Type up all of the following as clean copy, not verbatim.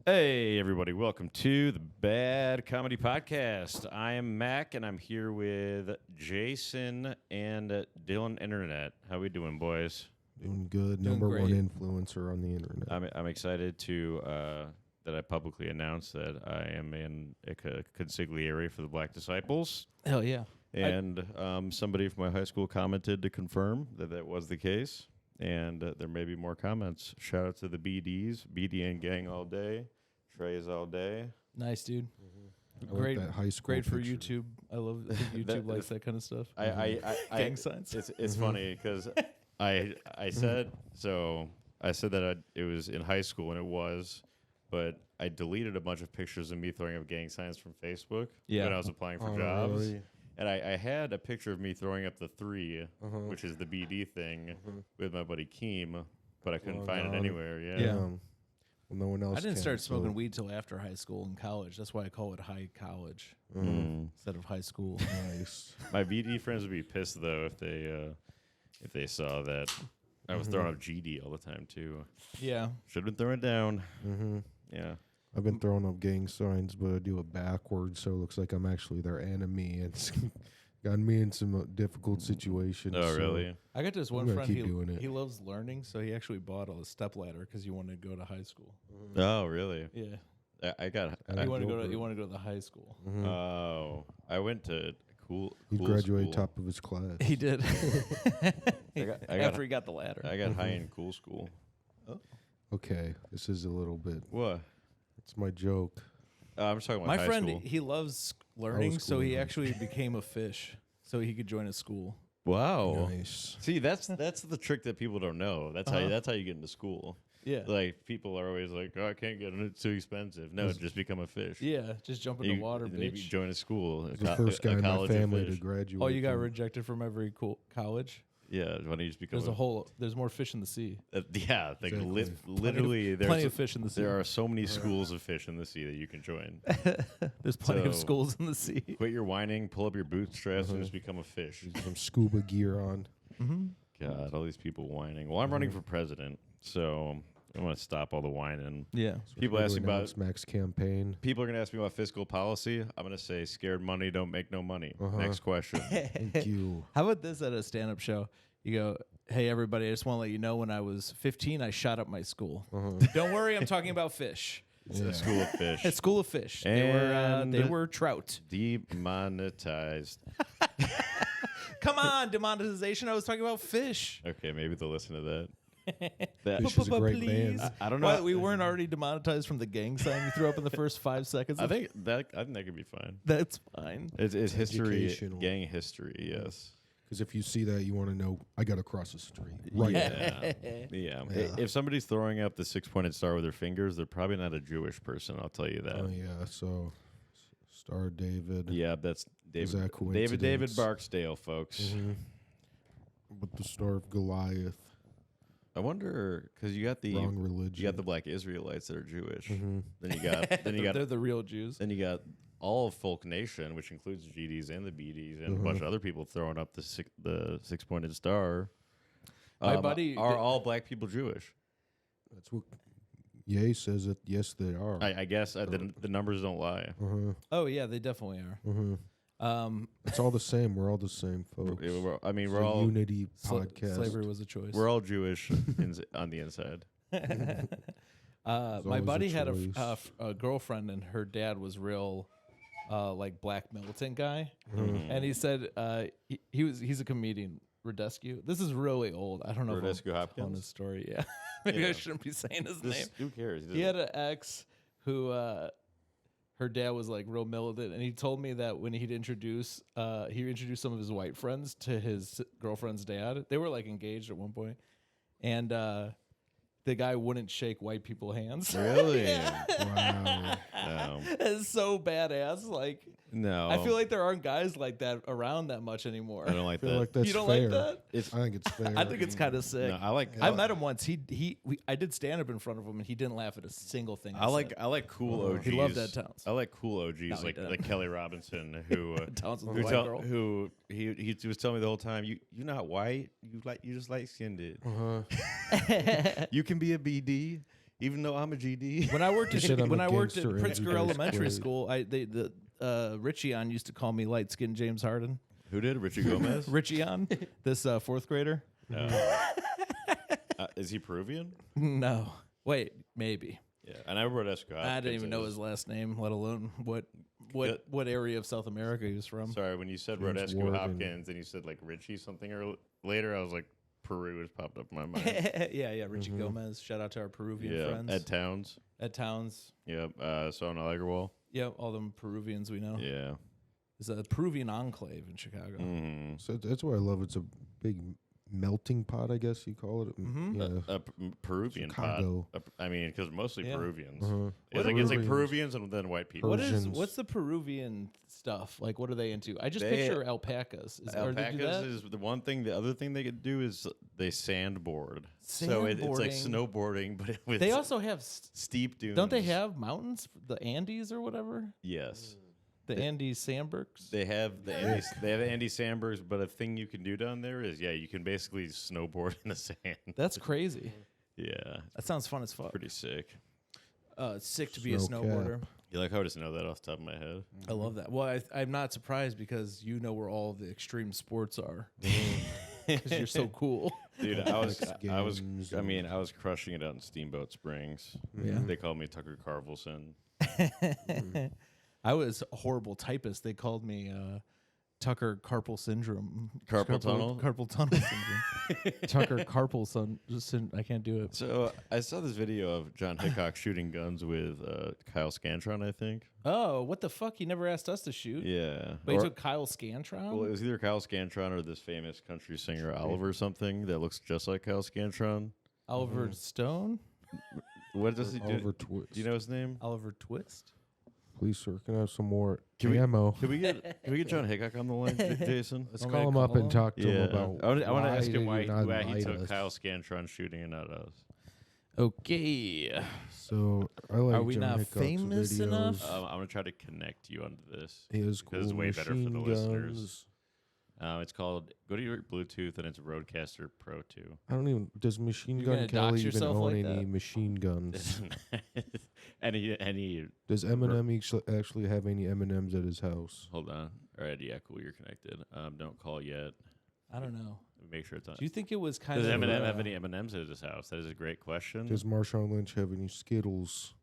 Hey, everybody. Welcome to the Bad Comedy Podcast. I am Mac, and I'm here with Jason and Dylan Internet. How we doing, boys? Doing good. Doing Number great. one influencer on the internet. I'm excited to that I publicly announced that I am in a consigliere for the Black Disciples. Hell yeah. And somebody from my high school commented to confirm that that was the case. And there may be more comments. Shout out to the BDs, BDN gang all day, Trey's all day. Nice, dude. I Great, like that high school great for picture. YouTube. I think YouTube likes that kind of stuff. Gang signs. It's funny because I said that it was in high school, and it was, but I deleted a bunch of pictures of me throwing up gang signs from Facebook when I was applying for jobs. Really? And I had a picture of me throwing up the 3, which is the BD thing, with my buddy Keem, but I couldn't find it anywhere. Yeah. Well, no one else I didn't can, start smoking so- weed till after high school and college. That's why I call it high college instead of high school. Nice. My BD friends would be pissed though if they saw that I was throwing up GD all the time too. Yeah. Should have been throwing it down. Yeah. I've been throwing up gang signs, but I do it backwards, so it looks like I'm actually their enemy. It's gotten me in some difficult situations. Oh, so really? I got this one I'm gonna friend. keep doing it. He loves learning, so he actually bought a step ladder because he wanted to go to high school. Oh, really? Yeah. I got. He wanted to go to the high school. Oh, I went to cool. He cool graduated school. top of his class. He did. After he got the ladder. I got high in cool school. Okay, this is a little bit. What? It's my joke. I'm just talking about My high friend, school. he loves learning, so cool, he man. actually became a fish, so he could join a school. Wow. Nice. See, that's the trick that people don't know. That's how you get into school. Yeah. Like people are always like, "Oh, I can't get in; it's too expensive." No, just become a fish. Yeah, just jump in the water, then you bitch. join a school. I was the first guy in my college of family fish. to graduate. Oh, you got from- rejected from every college? Yeah, why don't you just become There's more fish in the sea. yeah, like Exactly. literally, Plenty of fish in the sea. there are so many schools of fish in the sea that you can join. There's plenty of So- schools in the sea. Quit your whining, pull up your bootstraps, and just become a fish. some scuba gear on. God, all these people whining. Well, I'm running for president, so I want to stop all the whining. Yeah. People ask me about. Announce Mac's campaign. People are going to ask me about fiscal policy. I'm going to say scared money don't make no money. Next question. Thank you. How about this at a stand-up show? You go, hey, everybody, I just want to let you know when I was 15, I shot up my school. Don't worry, I'm talking about fish. It's a school of fish. A school of fish. And They were trout. Demonetized. Come on, demonetization. I was talking about fish. Okay, maybe they'll listen to that. That- Fish is a great Please. band. I don't know. What, we weren't already demonetized from the gang sign you threw up in the first 5 seconds? I think that could be fine. That's fine. It's history, educational. gang history. Yes. Because if you see that, you want to know, I got to cross the street. Right now. Yeah. If somebody's throwing up the 6-pointed star with their fingers, they're probably not a Jewish person. I'll tell you that. Oh, yeah. So, Star David. Yeah, that's Is David. that coincidence? David Barksdale, folks. With the Star of Goliath. I wonder because you got the Wrong religion. you got the Black Israelites that are Jewish. Then you got They're the real Jews. then you got all of Folk Nation, which includes GDs and the BDs and a bunch of other people throwing up the 6-pointed star. My buddy are all black people Jewish? That's what Ye says that, yes, they are. I guess the numbers don't lie. Oh, yeah, they definitely are. It's all the same. We're all the same, folks. We're It's all a Unity podcast. Slavery was a choice. we're all Jewish on the inside. My always buddy a had choice. a girlfriend, and her dad was real, like black militant guy, and he said he's a comedian. Radescu. This is really old. I don't know Radescu if I'm Hopkins? telling his story. Yeah, maybe I Yeah. shouldn't be saying his name. Who cares? He had an ex who her dad was like real militant, and he told me that when he'd introduce some of his white friends to his girlfriend's dad. They were like engaged at one point, and the guy wouldn't shake white people's hands. Really? Wow. No. It's so badass. Like, No. I feel like there aren't guys like that around that much anymore. I don't like I feel that. like that's You don't fair. like that? I think it's fair. I think it's kind of sick. No, I like. I met him once. I did stand up in front of him, and he didn't laugh at a single thing. I like cool OGs. He loved Ed Towns. I like cool OGs he like didn't. Kelly Robinson who Towns was a white girl. who he was telling me the whole time you're not white, you just light skinned it. You can be a BD. even though I'm a GD. When I worked He said I'm when a I worked at gangster in Pritzker Jesus Elementary Christ. School, Richie used to call me light skinned James Harden. Who did? Richie Gomez? Richie this fourth grader. Is he Peruvian? No, wait, maybe. Yeah, and I wrote Esco. I didn't even know his last name, let alone what area of South America he was from. Sorry, when you said James Rodescu Morgan. Hopkins and you said like Richie something or later, I was like Peru has popped up in my mind. yeah, Richie Gomez. Shout out to our Peruvian friends. Ed Towns. Ed Towns. Yep. So on Allegerwall. Yeah, all them Peruvians we know. Yeah. It's a Peruvian enclave in Chicago. Mm-hmm. So that's why I love it's a big melting pot, I guess you call it. Mhm. Yeah. Peruvian Chicago. pot. I mean, because mostly Yeah. Peruvians. Uh-huh. It's like Peruvians and then white people. Persians. What's the Peruvian stuff? Like, what are they into? I just They- picture alpacas. Or they do Alpacas that? is the one thing. The other thing they could do is they sandboard. So it's like Sandboarding. snowboarding, but with They also have, steep dunes. don't they have mountains? The Andes or whatever? Yes. The Andes Sandbergs? They have the Andy Sandbergs, but a thing you can do down there is you can basically snowboard in the sand. That's crazy. Yeah, That sounds fun as fuck. pretty sick. It's sick to be a Snow snowboarder. You like how I just know that off the top of my head? I love that. Well, I'm not surprised because you know where all the extreme sports are. Because you're so cool. Dude, I was Games I was crushing it out in Steamboat Springs. Yeah. They called me Tucker Carlson. I was a horrible typist. They called me Tucker Carpal Syndrome. Carpal tunnel? Carpal tunnel syndrome. Tucker Carpal syndrome. I can't do it. So I saw this video of John Hickok shooting guns with Kyle Scantron, I think. Oh, what the fuck? He never asked us to shoot. Yeah. But he took Kyle Scantron? Well, it was either Kyle Scantron or this famous country singer Oliver something that looks just like Kyle Scantron. Oliver Stone? What does he do? Oliver Twist. Do you know his name? Oliver Twist? Please, sir, can I have some more Can we- ammo? Can we get John Hickok on the line, Jason? Let's Want me call to him up call and talk to him about I want to why ask him did why you not he invite took us? Kyle Scantron shooting and not us. Okay. So I like Are we John not Hickok's famous videos. enough? I'm gonna try to connect you onto this. He has cool Because it's way better for the machine listeners. guns. It's called. Go to your Bluetooth and it's Rodecaster Pro 2. I don't even. Does Machine You're Gun gonna Kelly dox even yourself own like any that? machine guns? any. Does Eminem actually have any M&Ms at his house? Hold on. All right. Yeah. Cool. You're connected. Don't call yet. I don't know. Make sure it's on. Do you think it was kind Does of... Eminem have any M&Ms at his house? That is a great question. Does Marshawn Lynch have any Skittles?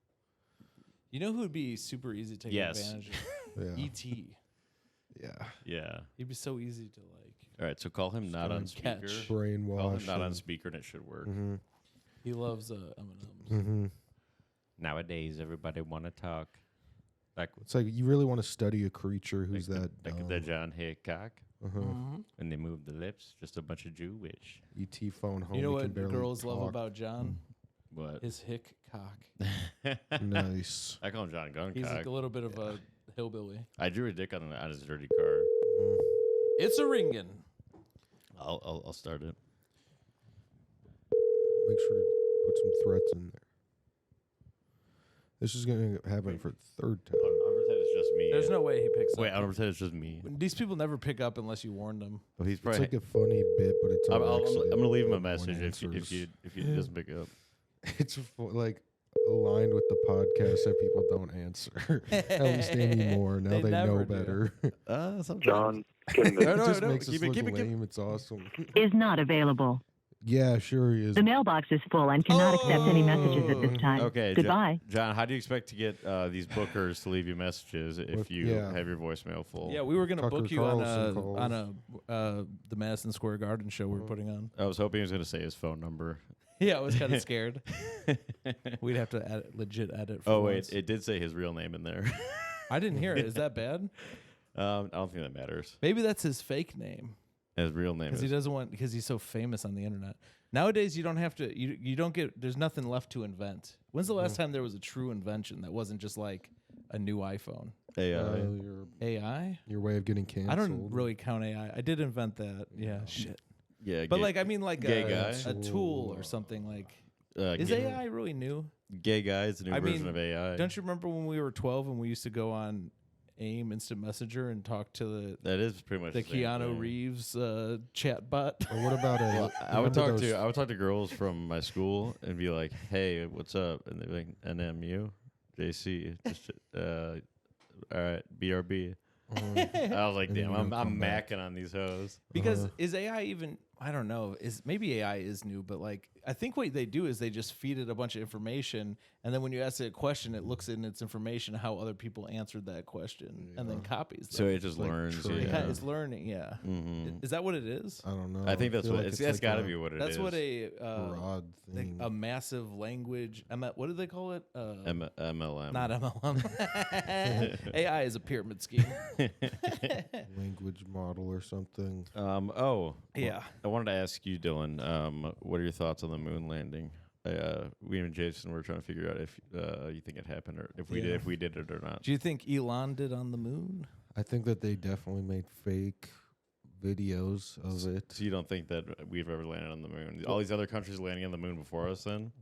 You know who would be super easy to take Yes. advantage of? Yeah. E.T. Yeah. Yeah. He'd be so easy to like... All right. So call him not gonna on speaker. catch. Call him Brainwash. not on speaker, and it should work. Mm-hmm. He loves M&Ms. Mm-hmm. Nowadays, everybody want to talk. Like It's like you really want to study a creature who's that like dumb. the John Hickok. Uh-huh. When they move the lips, just a bunch of Jewish. E.T. phone home. You know he what can barely girls love talk. about John? What? His hick cock. Nice. I call him John Guncock. He's like a little bit of a hillbilly. I drew a dick on his dirty car. Mhm. It's a ringin'. I'll start it. Make sure to put some threats in there. This is going to happen for the third time. I'll pretend it's just me. There's no way he picks Wait, up. I'll pretend it's just me. These people never pick up unless you warn them. Oh, he's It's probably. like a funny bit, but it's on I'm accident. gonna leave him a No one message if answers. he doesn't pick up. It's like aligned with the podcast that people don't answer. At least anymore. Now They they know never do. better. Sometimes. John, can the It No, just no, makes us keep it, look keep it, keep it. lame. It's awesome. Is not available. Yeah, sure he is. The mailbox is full and cannot accept any messages at this time. Okay, Goodbye. John, how do you expect to get these bookers to leave you messages if With- you yeah. have your voicemail full? Yeah, we were gonna Tucker book you Carlson calls. on the Madison Square Garden show we're putting on. I was hoping he was gonna say his phone number. Yeah, I was kind of scared. We'd have to legit edit. For Oh once. wait, it did say his real name in there. I didn't hear it. Is that bad? I don't think that matters. Maybe that's his fake name His real name because is. he doesn't want because he's so famous on the internet. Nowadays, you don't have to. You don't get. There's nothing left to invent. When's the last time there was a true invention that wasn't just like a new iPhone? AI. AI? Your way of getting canceled. I don't really count AI. I did invent that. Yeah, shit. Yeah, But like, I mean, like gay guy? a tool or something. Like, is gay, AI really new? gay guy is a new I version mean, of AI. Don't you remember when we were 12 and we used to go on AIM Instant Messenger and talk to That is pretty much the the same Keanu thing. Reeves chat bot. Or what about I would talk to girls from my school and be like, "Hey, what's up?" And they'd be like, "NMU, JC, just all right, BRB." I was like, And then "Damn, you I'm don't come back. macking on these hoes." Because is AI even? I don't know. Maybe AI is new, but like I think what they do is they just feed it a bunch of information, and then when you ask it a question, it looks in its information how other people answered that question, and then copies. So them. it just Like learns. trade. Yeah. It's learning. Yeah. Mhm. Is that what it is? I don't know. I think that's feel what like that's like got to a be what it is. That's what a broad like thing. a massive language. What do they call it? MLM. Not MLM. AI is a pyramid scheme. language model or something. Yeah. I wanted to ask you, Dylan. What are your thoughts on the moon landing? We and Jason were trying to figure out if you think it happened or if we did it or not. Do you think Elon did on the moon? I think that they definitely made fake videos of it. So you don't think that we've ever landed on the moon? All these other countries landing on the moon before us, then?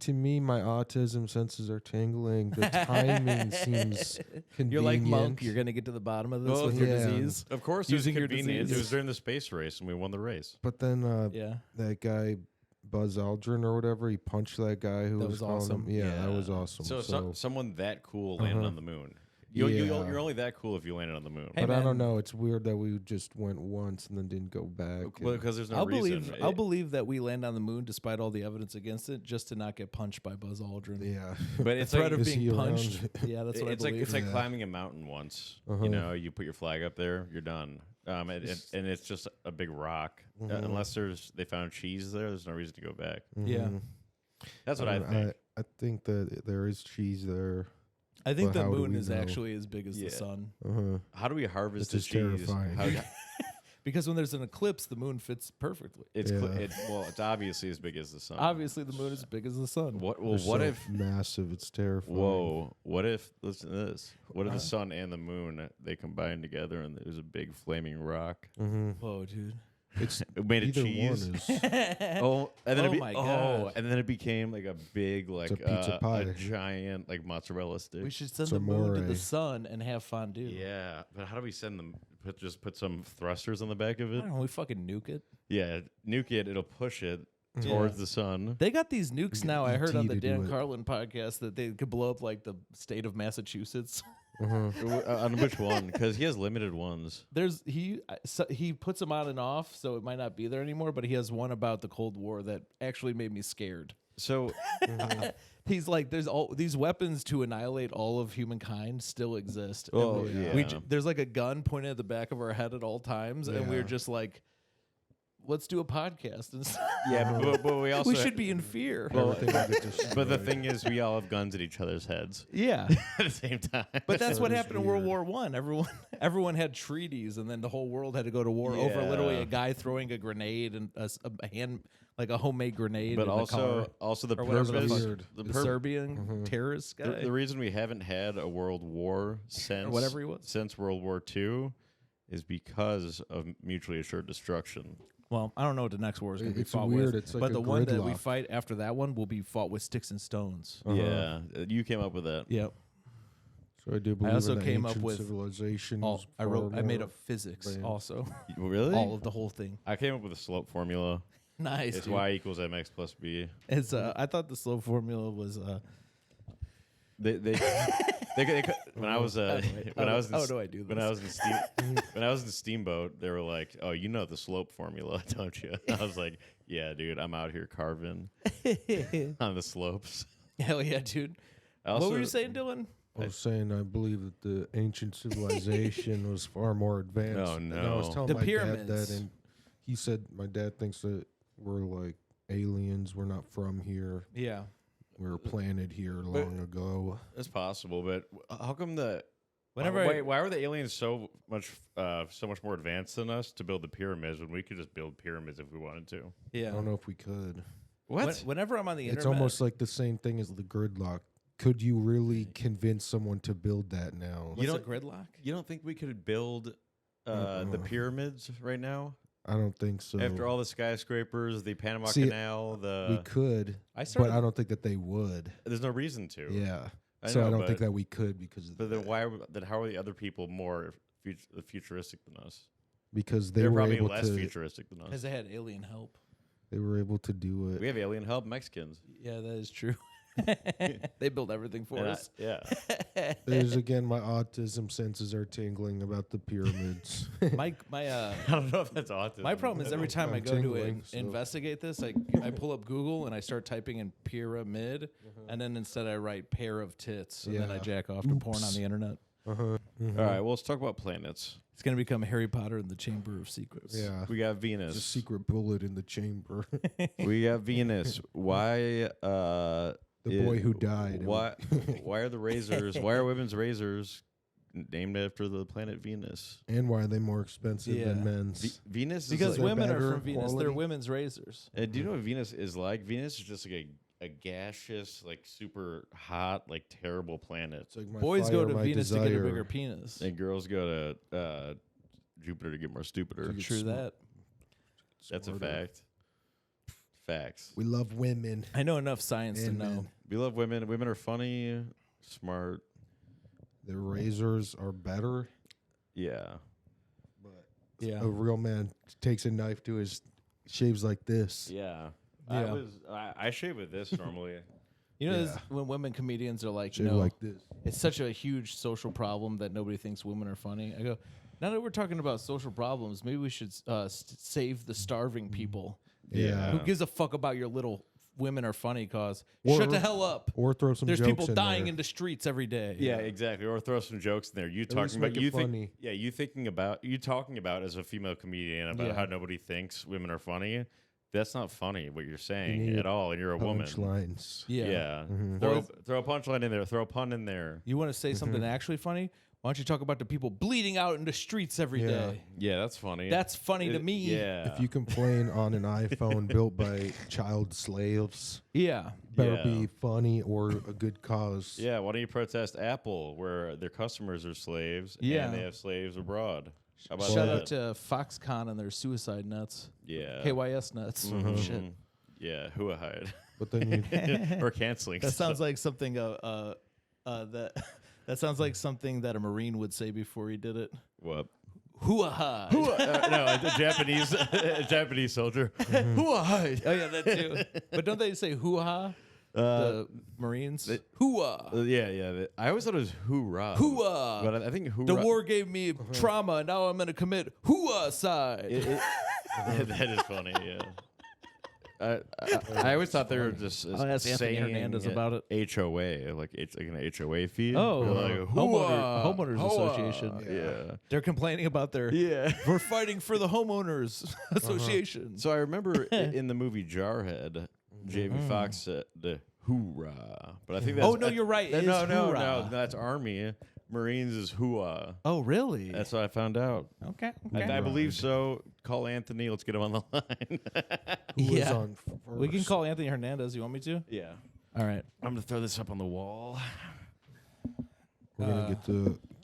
To me, my autism senses are tingling. The timing seems convenient. You're like Monk. You're gonna get to the bottom of this with your yeah. disease. Of course, Using your convenient. disease. It was during the space race, and we won the race. But then Yeah. that guy, Buzz Aldrin or whatever, he punched that guy who That was was calling awesome. him. Yeah, that was awesome. So someone that cool landed Uh-huh. on the moon. Yeah. You're only that cool if you landed on the moon. Hey, but I man. don't know. It's weird that we just went once and then didn't go back. Well, and- because there's no I'll reason. believe that we land on the moon despite all the evidence against it, just to not get punched by Buzz Aldrin. yeah. But it's Threat like of Is he being around? punched. Yeah, that's what it's I like believe. it's like Yeah. climbing a mountain once. Uh-huh. You know, you put your flag up there, you're done. And it's just a big rock. Unless they found cheese there's no reason to go back. Yeah. Mhm. That's what I think. I think that there is cheese there. I think But the how do moon we is know? actually as big as Yeah. the sun. Uh-huh. How do we harvest This the is cheese? terrifying. Because when there's an eclipse, the moon fits perfectly. It's Yeah. it's obviously as big as the sun. Obviously, the moon is as big as the sun. What They're what so if massive? It's terrifying. Whoa! What if listen to this? What if the sun and the moon they combine together and there's a big flaming rock? Mm-hmm. Whoa, dude. It's It made a either cheese. one is. Oh, and then Oh my God. and then it became like a big like a pizza pie. a giant like mozzarella stick. We should send Some the moon to more, the sun and have fondue. Yeah, but how do we send them? Put some thrusters on the back of I it. don't know. We fucking nuke it. Yeah, nuke it. It'll push it Yeah. towards the sun. They got these nukes now. I heard ET on the to do Dan it. Carlin podcast that they could blow up like the state of Massachusetts. Uh-huh. On which one? Because he has limited ones. He puts them on and off, so it might not be there anymore. But he has one about the Cold War that actually made me scared. So He's like, there's all these weapons to annihilate all of humankind still exist. And Oh, we yeah. there's like a gun pointed at the back of our head at all times, and we're Yeah. just like, let's do a podcast. And yeah, but we also we should be in fear. Well, Everything will get destroyed. But the thing is, we all have guns at each other's heads Yeah. at the same time. But that's That what is happened in World weird. War One. Everyone had treaties, and then the whole world had to go to war over literally Yeah. a guy throwing a grenade and a homemade grenade. But in the car. also the Or whatever the purpose, fuck- Weird. the, the pur- Serbian terrorist guy. the reason we haven't had a world war since whatever he was. since World War II is because of mutually assured destruction. Well, I don't know what the next war is going to be It's fought weird. with. It's like but a the one that we gridlock. fight after that one will be fought with sticks and stones. Yeah, you came up with that. Yep. So I do believe also in the came up ancient with civilization. I made up physics advanced. also. Really? All of the whole thing. I came up with a slope formula. Nice. It's dude. y equals mx plus b. It's I thought the slope formula was They when I was when I was in how do I do this? when I was in Steamboat, they were like, "Oh, you know the slope formula, don't you?" I was like, "Yeah, dude, I'm out here carving on the slopes." Hell yeah, dude. I also, What were you saying, Dylan? I was saying I believe that the ancient civilization was far more advanced. Oh, And I was no. telling The my dad pyramids. that, and he said my dad thinks that we're like aliens. We're not from here. Yeah. We were planted here long ago. It's possible, but how come Whenever I- why were the aliens so much more advanced than us to build the pyramids when we could just build pyramids if we wanted to? Yeah. I don't know if we could. Whenever I'm on the internet, It's almost like the same thing as the gridlock. Could you really convince someone to build that now? what's a gridlock? You don't think we could build the pyramids right now? I don't think so. After all the skyscrapers, the Panama See, Canal, we could, I started. but I don't think that they would. there's no reason to. Yeah. So I don't think that we could because of But then how are the other people more futuristic than us? Because they They're were probably able less to futuristic than us. Because they had alien help. they were able to do it. We have alien help, Mexicans. Yeah, that is true. They build everything for us. Yeah. There's again my autism senses are tingling about the pyramids. My I don't know if that's autism. My problem is every time I I'm go to tingling, so- investigate this, I pull up Google and I start typing in pyramid, and then instead I write pair of tits, and then I Yeah. jack off to porn on the internet. All right, well, let's talk about planets. It's gonna become Harry Potter and the Chamber of Secrets. Yeah. We got There's a Venus. secret bullet in the chamber. We got Venus. Why? The boy who died. Why are the razors? Why are women's razors named after the planet Venus? And why are they more expensive Yeah. than men's? Venus Because is they're women are better from Venus. They're quality? women's razors. do you know what Venus is like? Venus is just like a gaseous, like super hot, like terrible planet. It's like my Boys fire, go to my Venus to get a desire. bigger penis. And girls go to Jupiter to get more stupider. get True smart. that. That's a Smarter. fact. Facts. We love women. I know enough science to And know. men. We love women. Women are funny, smart. Their razors are better. Yeah. But Yeah. a real man takes a knife to his shaves like this. Yeah. Yeah. I shave with this normally. You know, Yeah. this- when women comedians are like, Shave no, like this. it's such a huge social problem that nobody thinks women are funny. I go, now that we're talking about social problems, maybe we should save the starving people. Yeah. Who gives a fuck about your little women are funny cause? Or- Shut the hell up. Or throw some There's jokes people in dying there. in the streets every day. Yeah, exactly. Or throw some jokes in there. You least talking about make it you funny. think you talking about as a female comedian about Yeah. how nobody thinks women are funny. That's not funny what you're saying need at all, and you're a woman. Punchlines. Yeah. Yeah. Mhm. Throw a punchline in there. Throw a pun in there. You want to say something actually funny? Why don't you talk about the people bleeding out in the streets every day? Yeah. Yeah, that's funny. That's funny to me. Yeah. If you complain on an iPhone built by child slaves, Yeah. better Yeah. be funny or a good cause. Yeah, why don't you protest Apple, where their customers are slaves Yeah. and they have slaves abroad? How about Shout that? out to Foxconn and their suicide nuts. Yeah. KYS nuts. Mhm. Shit. Yeah, who a hide. But then you Or canceling. That sounds stuff. like something that sounds like something that a Marine would say before he did it. What? Hoo-ah. No, a Japanese Japanese soldier. Hoo-ah. Oh yeah, that too. But don't they say hoo-ha? The Marines? Hoo-ah. Yeah. I always thought it was hoorah. Hoo-ah. But I think hoorah. The war gave me trauma, and now I'm going to commit hoo-ah-cide. That is funny. Yeah. I always thought they were just I'll ask Anthony saying Hernandez about it. HOA, like an HOA feed. Oh, They're like, Homeowners "Hoorah." Association. Yeah. They're complaining about their. Yeah. We're fighting for the homeowners association. So I remember in the movie Jarhead, Jamie Foxx said the hoorah, but I think that's Oh, no, you're right. It No, is no, hoorah. that's Army. Marines is hooah. Oh, really? That's what I found out. okay. I believe so. Call Anthony. Let's get him on the line. who was Yeah. on first? We can call Anthony Hernandez. You want me to? Yeah. All right. I'm gonna throw this up on the wall. We're gonna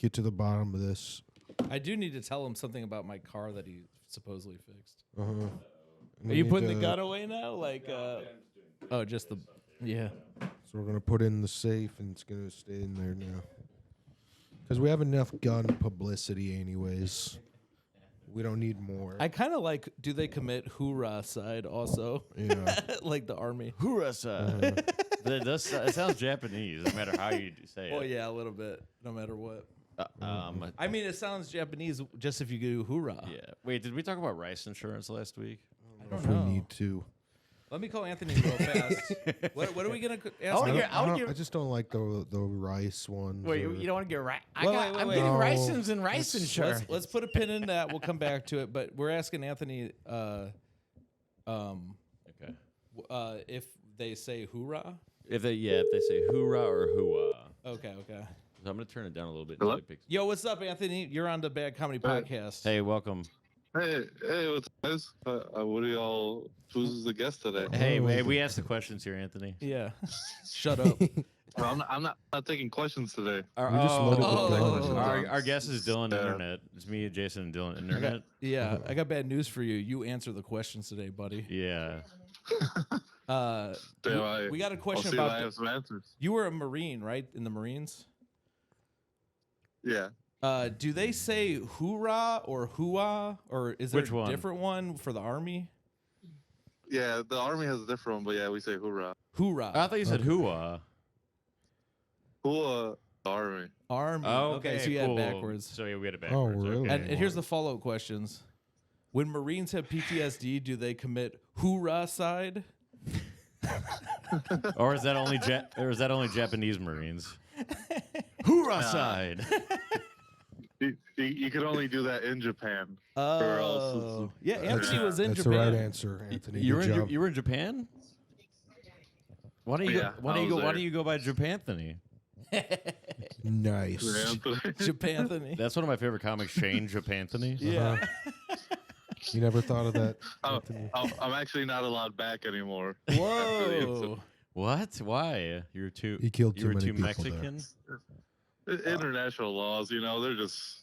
get to the bottom of this. I do need to tell him something about my car that he supposedly fixed. We Are you need putting the to- gun away now? Like, oh, just the, yeah. So we're gonna put it in the safe, and it's gonna stay in there now. Because we have enough gun publicity, anyways. We don't need more. I kind of like, do they commit hoorah side also? Yeah. Like the army. Hoorah! It sounds Japanese, no matter how you say it. Oh, yeah, a little bit, no matter what. Yeah. I mean, it sounds Japanese just if you do hoorah. Wait, did we talk about rice insurance last week? I if don't know. we need to. Let me call Anthony real fast. What are we going to ask him? I just don't like the rice ones. Wait, or- you don't want to get right? Wait, I'm wait. getting No. raisins and rice insurance. Let's put a pin in that. We'll come back to it. But we're asking Anthony Okay. if they say hoorah. If they say hoorah or hooah. Okay. So I'm gonna turn it down a little bit. Hello? Yo, what's up, Anthony? You're on the Bad Comedy Podcast. Hey, welcome. Hey, what's up, guys? What do y'all? Who's the guest today? Hey, we asked the questions here, Anthony. Yeah. Shut up. Well, I'm not taking questions today. We just loaded the gun. Our guest is Dylan Internet. It's me, Jason, and Dylan Internet. Yeah, I got bad news for you. You answer the questions today, buddy. Yeah. We got a question I'll see if I about. have some answers. You were a Marine, right? In the Marines. Yeah. Do they say hoorah or hooah, or is there Which a one? different one for the Army? Yeah, the Army has a different one, but yeah, we say hoorah. Hoorah. I thought you said hooah. Hoorah, Army. Army. Oh, Okay, so you had cool. backwards. So yeah, we had it Oh, backwards. really? Okay. And here's the follow-up questions. When Marines have PTSD, do they commit hoorah-cide? Or is that only Japanese Marines? Hoorah side. You can only do that in Japan. Oh. Yeah, Anthony was in That's Japan. the right answer, Anthony. You Good were job. you were in Japan? Why don't you Yeah, why I don't you was go why there. don't you go by Japanthony? Nice. Japanthony. That's one of my favorite comics, Shane Japanthony. Yeah. You never thought of that, Oh, Anthony? I'm actually not allowed back anymore. Whoa. What? Why? You're too He killed you too were many too people Mexican? International laws, they're just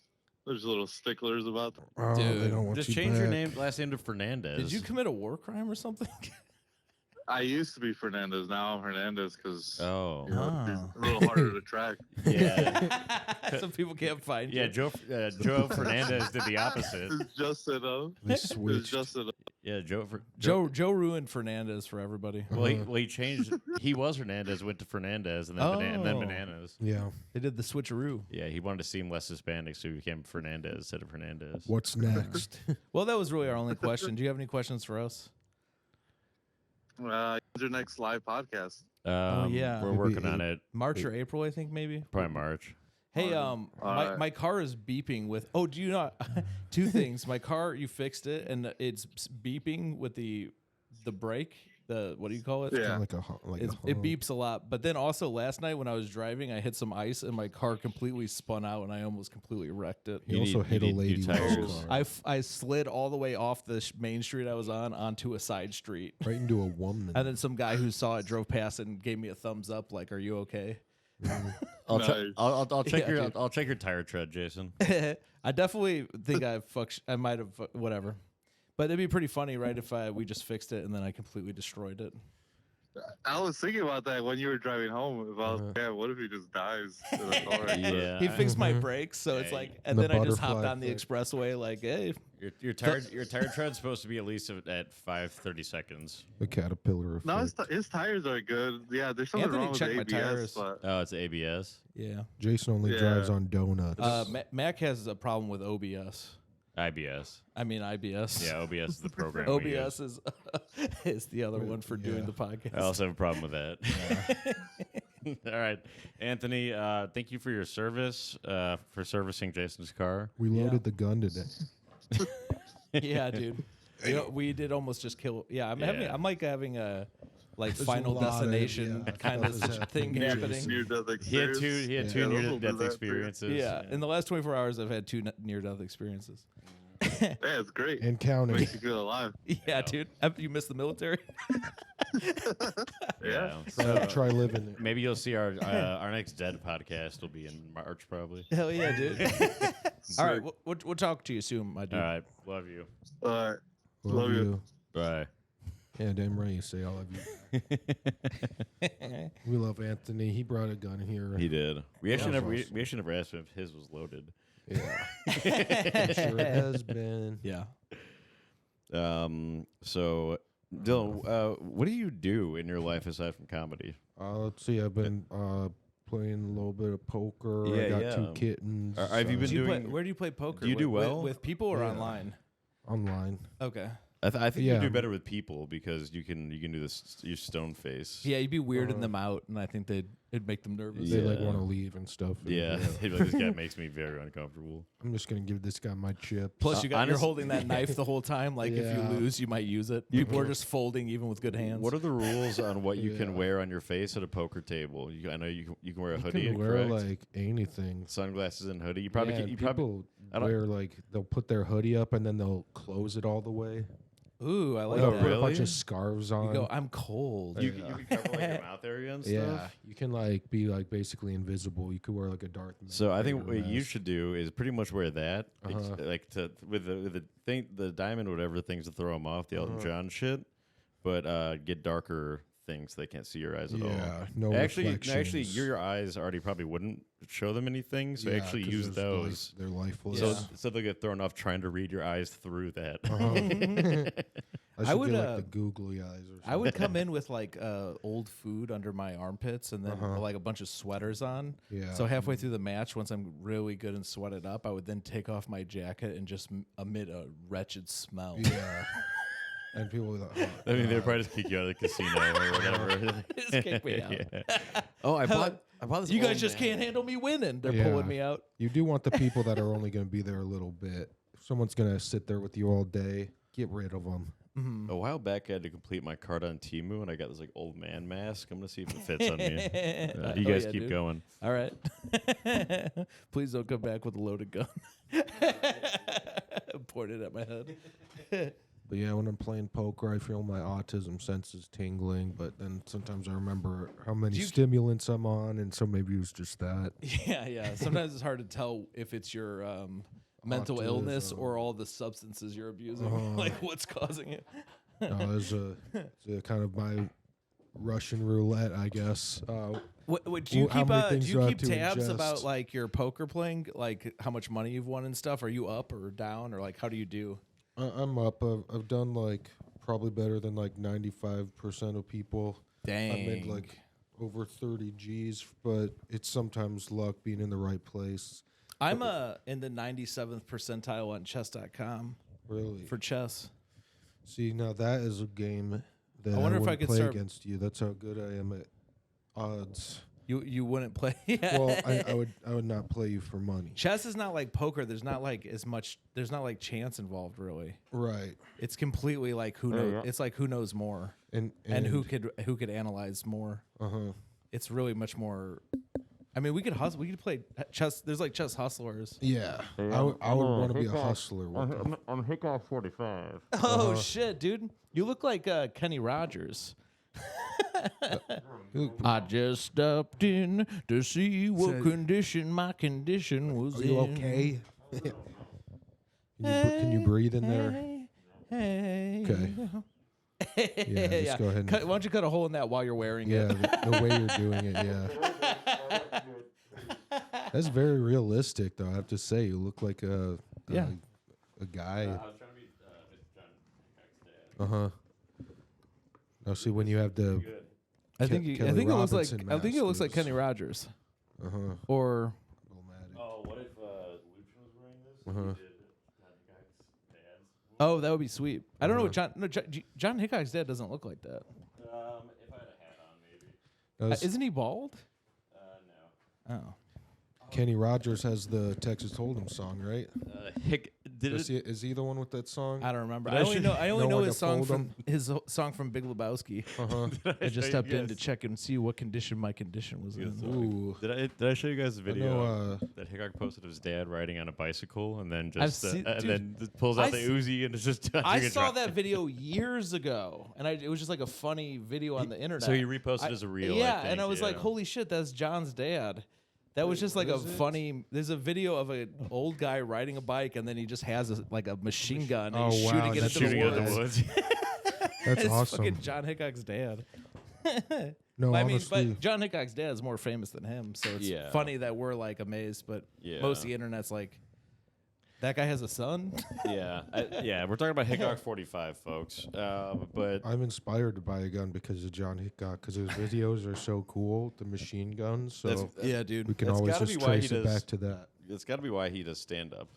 little sticklers about them. Oh, Dude, they don't want Just you change your back. last name to Fernandez. Did you commit a war crime or something? I used to be Fernandez, now I'm Hernandez because Oh. he's a little harder to track. Yeah. Some people can't find Yeah, you. Joe Fernandez did the opposite. It's just enough. They It's switched. just enough. Yeah, Joe ruined Fernandez for everybody. Well, he changed. He was Hernandez, went to Fernandez, and then and then Oh. Bananas. Yeah. They did the switcheroo. Yeah, he wanted to seem less Hispanic, so he became Fernandez instead of Hernandez. What's next? Well, that was really our only question. Do you have any questions for us? When's your next live podcast? Yeah. We're working on it. March or April, I think, maybe. Probably March. Hey, Alright. my car is beeping with. Oh, do you not? Two things. My car, you fixed it, and it's beeping with the brake. The what do you call it? Yeah. Like a It beeps a lot. But then also last night when I was driving, I hit some ice and my car completely spun out and I almost completely wrecked it. He You also need- hit you a need new lady with tires. his car. I slid all the way off the main street I was on onto a side street. Right into a woman. And then some guy who saw it drove past and gave me a thumbs up, like, "Are you okay?" I'll Nice. check Yeah, your dude. I'll check your tire tread, Jason. I definitely think I might have whatever, but it'd be pretty funny, right? If we just fixed it and then I completely destroyed it. I was thinking about that when you were driving home. If I was, man, what if he just dies in the car? Yeah, He fixed my brakes, so it's Yeah, like, and The then I just hopped butterfly on the effect. expressway, like, hey, your tire tread's supposed to be at least at 5:30 seconds. The caterpillar effect. No, his tires are good. Yeah, there's something Anthony wrong with checked the my ABS, tires. but Oh, it's ABS, yeah. Jason only Yeah. drives on donuts. Mac has a problem with OBS. IBS. I mean IBS. Yeah, OBS is the program. we use. OBS is the other one for doing Yeah. the podcast. I also have a problem with that. All right, Anthony. Thank you for your service, for servicing Jason's car. We Yeah. loaded the gun today. Yeah, dude. We did almost just kill. Yeah, Yeah. I'm like having a There's Final a lot of- Destination yeah, kind that of was thing happening. happening. near-death He had experience. two Yeah, those will do near-death that too. experiences. Yeah, in the last 24 hours, I've had two near-death experiences. Yeah, it's great. And counting. Makes you feel alive. Yeah, dude. Have you missed the military? Yeah. Try, So try living it. maybe you'll see our next Dead podcast will be in March, probably. Hell yeah, dude. All right, we'll talk to you soon, my dude. All right, love you. All right. Love Love you. you. Bye. Yeah, damn right you say all of you. We love Anthony. He brought a gun here. He did. We actually Yeah. never we actually never asked him if his was loaded. Yeah. I'm sure it has been. Yeah. So Dylan, what do you do in your life aside from comedy? Let's see. I've been playing a little bit of poker. Yeah, I got yeah. 2 kittens. Have you been doing? Where do you play poker? Do you do With- well? with people or Yeah. online? online? Okay. I think Yeah. you do better with people because you can do this. Your stone face. Yeah, you'd be weirding them out, and I think it'd make them nervous. They like Yeah. want to leave and stuff. and, Yeah, they'd be like, this guy makes me very uncomfortable. I'm just gonna give this guy my chips. Plus, you're honest- holding that knife the whole time. Like, if Yeah. you lose, you might use it. People are just folding, even with good hands. What are the rules on what you can Yeah. wear on your face at a poker table? I know you can wear a you hoodie. can wear correct? like anything. Sunglasses and hoodie. You probably Yeah, you probably people I don't- wear like they'll put their hoodie up and then they'll close it all the way. Ooh, I like Oh, that. Put a really? bunch of scarves on. You go, I'm cold. you can cover like your mouth area and yeah, stuff. you can like be like basically invisible. You could wear like a Darth Maul. So I think or a what you mask. should do is pretty much wear that, Uh-huh. like to with the thing, the diamond, whatever things to throw them off, the Elton John shit. but get darker things so they can't see your eyes at all. Yeah, no Actually, reflections. your eyes already probably wouldn't show them anything, so actually 'cause use those. They're lifeless. So they'll get thrown off trying to read your eyes through that. I should would, get like the googly eyes or something. I would come in with like old food under my armpits and then like a bunch of sweaters on. Yeah. So halfway through the match, once I'm really good and sweated up, I would then take off my jacket and just emit a wretched smell. Yeah. And people would like, I mean, they'd probably just kick you out of the casino or whatever. Just kick me out. Oh, I bought this. You guys old just man. can't handle me winning. They're Yeah. pulling me out. you do want the people that are only going to be there a little bit. If someone's going to sit there with you all day, get rid of them. A while back, I had to complete my card on Temu, and I got this like old man mask. I'm gonna see if it fits on me. You guys keep dude. going. All right. Please don't come back with a loaded gun. Point it at my head. But yeah, when I'm playing poker, I feel my autism senses tingling. But then sometimes I remember how many stimulants I'm on, and so maybe it was just that. Yeah. Sometimes it's hard to tell if it's your mental illness or all the substances you're abusing. Like what's causing it. No, it's a kind of my Russian roulette, I guess. Do you how many keep things do I have keep to tabs ingest? about like your poker playing, like how much money you've won and stuff? Are you up or down, or like how do you do? I'm up. I've done like probably better than like 95% of people. Dang. I made like over 30 G's, but it's sometimes luck being in the right place. I'm in the 97th percentile on chess.com Really? for chess. See, now that is a game that I wonder if I wouldn't could play start- against you. That's how good I am at odds. You wouldn't play. Well, I would not play you for money. Chess is not like poker. There's not like as much. There's not like chance involved really. Right. It's completely like who knows. It's like who knows more And who could analyze more. Uh-huh. It's really much more. I mean, we could hustle. We could play chess. There's like chess hustlers. Yeah. I would want to be a hustler. I'm Hicks 45. Oh shit, dude! You look like Kenny Rogers. I just stepped in to see what condition my condition was Are in. you okay? Can you breathe in there? Hey. Okay. Yeah, just go ahead and Why don't you cut a hole in that while you're wearing yeah, it? the way you're doing it, yeah. That's very realistic, though. I have to say, you look like a guy. I was trying to be John Hicks Dad. Now, see when you have the I think it looks like Robinson like Kenny Rogers. Or Oh, what if Lucian was wearing this? He did John Hicks Dad's. oh, that would be sweet. I don't know what John Hickok's dad doesn't look like that. If I had a hat on, maybe. Isn't he bald? No. Oh. Kenny Rogers has the Texas Hold'em song, right? Is he the one with that song? I don't remember. Did I I only know like his a song Fold'em? from Big Lebowski. I just show you stepped in guys? to check and see what condition my condition was in. Ooh. Did I show you guys the video know, that Hickok posted of his dad riding on a bicycle and then just seen- and dude, then just pulls out I the see- Uzi and it's just I saw that video years ago, and it was just like a funny video on the internet. So he reposted as a reel. Yeah, I think, and I was like, "Holy shit, that's John's dad." That was just like a funny. There's a video of an old guy riding a bike, and then he just has a machine gun and he's Oh, wow, shooting it and into shooting the at the woods. woods. That's It's awesome. fucking John Hickok's dad. No, I mean, honestly, but John Hickok's dad is more famous than him, so it's Yeah. funny that we're like amazed. But Yeah. most of the internet's like, that guy has a son. yeah, we're talking about Hickok 45, folks. But I'm inspired to buy a gun because of John Hickok, because his videos are so cool, the machine guns. So Yeah, dude. we can that's always gotta just be why he trace it does- back to that. it's got to be why he does stand up.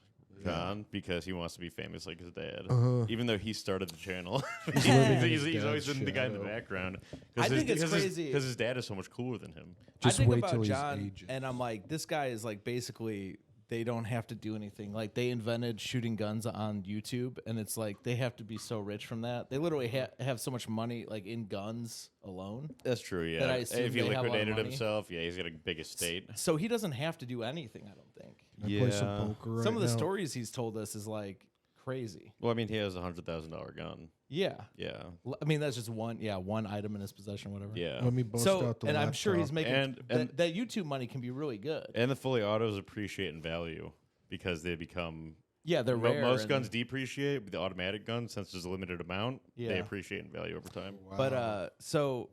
John, because he wants to be famous like his dad, even though he started the channel. living in he's his always dad's been the guy in the shadow. background. I think it's crazy. because his dad is so much cooler than him. Just I think wait about till he's John, ages. and I'm like, this guy is like basically they don't have to do anything. Like they invented shooting guns on YouTube, and it's like they have to be so rich from that. They literally have so much money like in guns alone. That's true. Yeah, That I assume if he they have a lot of liquidated money. himself, yeah, he's got a big estate. So he doesn't have to do anything. I don't think. I play some poker right Some of the now. stories he's told us is like crazy. Well, I mean, he has a $100,000 gun. Yeah. Yeah, I mean, that's just one item in his possession, whatever. yeah. Let me bust So, out the and I'm sure he's laptop. making And- that YouTube money can be really good. And the fully autos appreciate in value because they become Yeah, they're rare. Most guns depreciate, but the automatic guns, since there's a limited amount, they appreciate in value over time. Wow. But so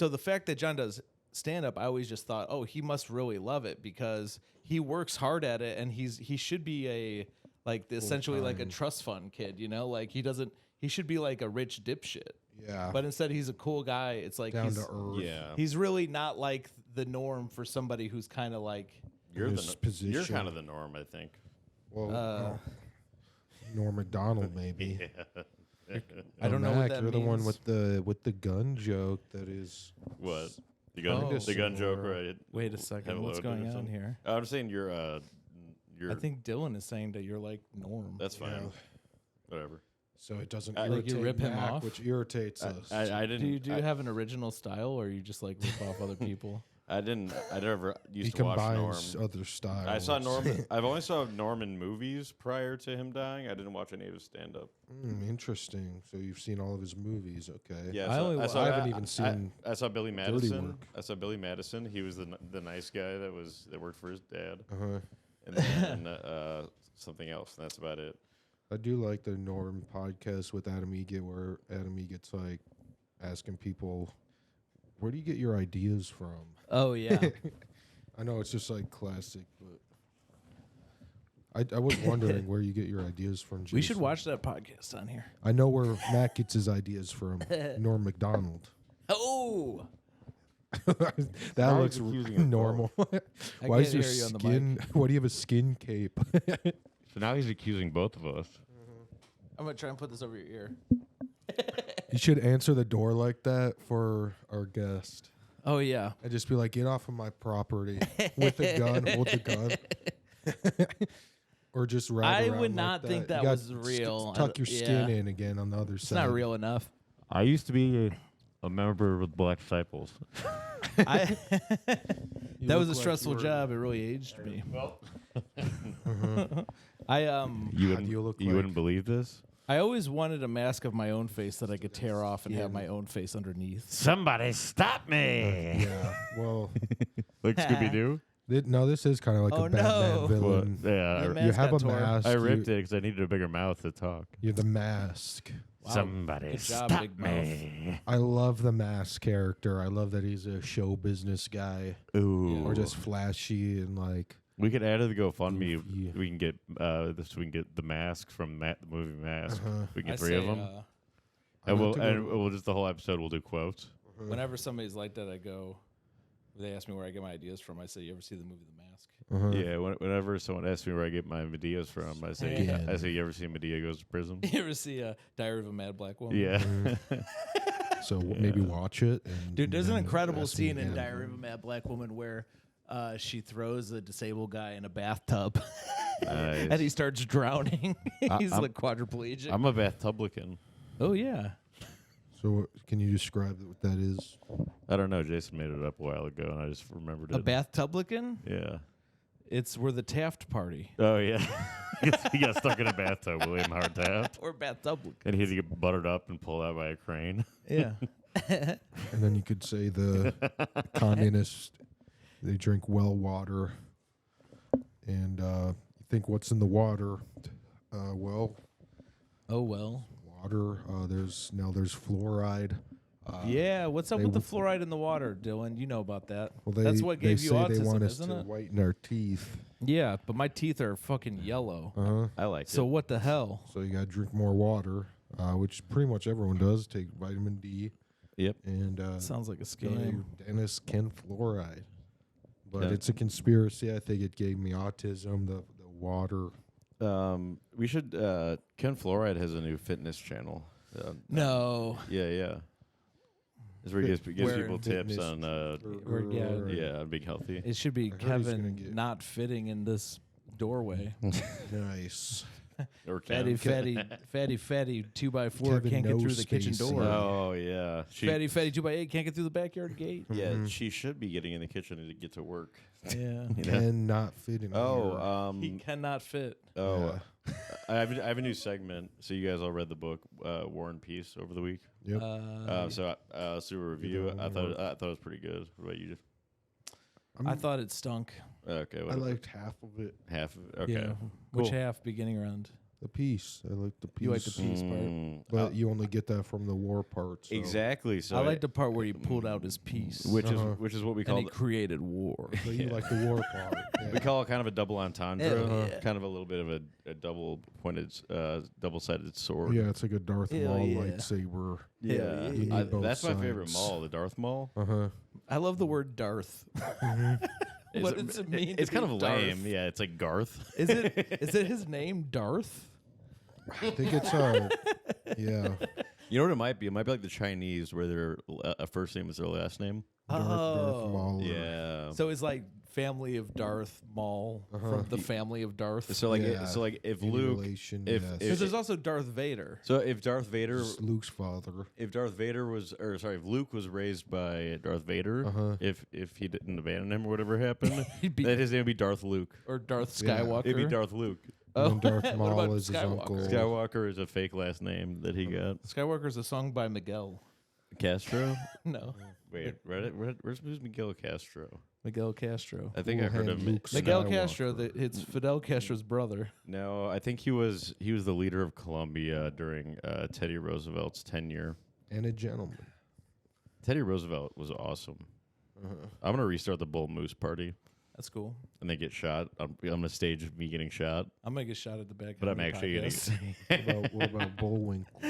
the fact that John does stand up, I always just thought, oh, he must really love it because he works hard at it, and he should be essentially like a trust fund kid, you know, like he should be like a rich dipshit. Yeah. But instead, he's a cool guy. It's like Down to earth. Yeah. He's really not like the norm for somebody who's kind of like. You're his position. You're kind of the norm, I think. Well, Norm McDonald maybe. Yeah. I don't know what that You're means. the one with the gun joke that is. What? The gun joke, right? Wait a second. Have What's loaded or going on something? here? I'm saying you're. I think Dylan is saying that you're like norm. That's fine. Yeah. Whatever. So it doesn't Like irritate you rip him Mac, off? which irritates us. I didn't. Do you have an original style, or you just like rip off other people? I never he used to watch Norm. combines other styles. I saw Norm. I've only saw Norm in movies prior to him dying. I didn't watch any of his stand up. Interesting. So you've seen all of his movies, okay? Yeah, I haven't even seen. I saw Billy Dirty Madison. Work. I saw Billy Madison. He was the nice guy that worked for his dad, Uh-huh. and then something else. And that's about it. I do like the Norm podcast with Adam Egget, where Adam Egget's like asking people, "Where do you get your ideas from?" Oh yeah. I know it's just like classic, but I was wondering where you get your ideas from. We should Jason. watch that podcast on here. I know where Matt gets his ideas from. Norm McDonald. Oh. That Now looks he's accusing us normal. Why is can't your hear you on the skin? Why do you have a skin cape? So now he's accusing both of us. I'm gonna try and put this over your ear. You should answer the door like that for our guest. Oh yeah. And just be like, "Get off of my property with the gun. Hold the gun." Or just ride I around would like not think You that gotta was real. Tuck your skin Yeah. in again on the other It's side. not real enough. I used to be a member with Black Disciples. That was look a like stressful you were- job. It really aged me. Well, I you God, you look wouldn't like- believe this. I always wanted a mask of my own face that I could tear off and have my own face underneath. Somebody stop me! Yeah. Well, Like Scooby Doo. no, this is kind of like Oh, a Batman no. villain. Yeah, Your You mask have a got tore. mask. I ripped it because I needed a bigger mouth to talk. You're the mask. Wow. Somebody Good job, stop big mouth. me! I love the mask character. I love that he's a show business guy, Ooh, or just flashy and like. we could add to the GoFundMe. Goofy. We can get this. We can get the mask from the movie Mask. We can I get three of say, them, I'd and have to go- we'll just the whole episode. We'll do quotes. whenever somebody's like that, I go. They ask me where I get my ideas from. I say, "You ever see the movie The Mask?" Yeah, whenever someone asks me where I get my Medeas from, I say, Again. "You ever see Medea Goes to Prison?" You ever see Diary of a Mad Black Woman? Yeah. So maybe watch it. And Dude, there's an then incredible ask me scene in again. Diary of a Mad Black Woman where she throws a disabled guy in a bathtub Nice. and he starts drowning. He's I'm- like quadriplegic. I'm a Bathtubblican. Oh, yeah. So can you describe what that is? I don't know. Jason made it up a while ago, and I just remembered A it. bathtubblican? Yeah. We're the Taft party. Oh yeah. He got stuck in a bathtub, William Howard Taft, Or bathtubblican. and he had to get buttered up and pulled out by a crane. Yeah. And then you could say the communists, they drink well water. And you think what's in the water? Well, Oh, well. water. There's fluoride. Yeah, what's up they with the w- fluoride in the water, Dylan? You know about that. Well, they, That's what they gave you say autism, they want us isn't to it? whiten our teeth. Yeah, but my teeth are fucking yellow. Uh-huh. I like So it. what the hell? So you got to drink more water, which pretty much everyone does. Take vitamin D. Yep. And Sounds like a your scam. dentist can fluoride. But Yeah. it's a conspiracy. I think it gave me autism, the water. We should. Ken Fluoride has a new fitness channel. No. Yeah. It's where he gives Where people tips fitness on. On being healthy. It should be I heard he's gonna Kevin get- not fitting in this doorway. Nice. Or fatty, Ken. fatty, 2x4 Kevin can't get no through the kitchen spacing. door. Oh yeah. Fatty, 2x8 can't get through the backyard gate. Yeah, she should be getting in the kitchen to get to work. Yeah. You know? Can not fit in here. He cannot fit. I have a new segment. So you guys all read the book War and Peace over the week. Yep. So let's do a review. I thought it was pretty good. What about you? I thought it stunk. Okay, I liked half of it. half of it. Okay. Yeah. Cool. Which half? Beginning or end? The piece. I like the piece. You like the piece part? But you only get that from the war part. So. Exactly. So I like the part where he pulled out his piece, which is what we and call he created war. So you like the war part. Yeah. we call it kind of a double entendre, Hell yeah. kind of a little bit of a double-pointed, double-sided sword. Yeah, it's like a Darth Hell Maul yeah. lightsaber. Yeah. Hell You need both That's my favorite sides. Maul, the Darth Maul. Uh-huh. I love the word Darth. What does it mean? It's to kind be of Darth? lame. Yeah, it's like Garth. Is it his name, Darth? I think it's yeah. You know what it might be? It might be like the Chinese, where their first name is their last name. Darth Maul. Yeah. So it's like family of Darth Maul from the family of Darth. So like, Yeah. if Any Luke, relation, if- yes. Because there's also Darth Vader. so if Darth Vader, It's Luke's father. if Luke was raised by Darth Vader, Uh-huh. if he didn't abandon him or whatever happened, He'd be then his name would be Darth Luke. or Darth Yeah. Skywalker. It'd be Darth Luke. Oh, And Darth what Maul about is his Skywalker? uncle. Skywalker is a fake last name that he got. Skywalker's a song by Miguel. Castro. No, Wait, who's Miguel Castro? Miguel Castro. I think I Cool heard hand of Luke Miguel Skywalker. Castro, it's Fidel Castro's brother. No, I think he was the leader of Colombia during Teddy Roosevelt's tenure. And a gentleman. Teddy Roosevelt was awesome. I'm gonna restart the Bull Moose party, That's cool. and they get shot. I'm gonna stage me getting shot, I'm gonna get shot at the back. but of I'm the actually podcast. What about Bullwinkle?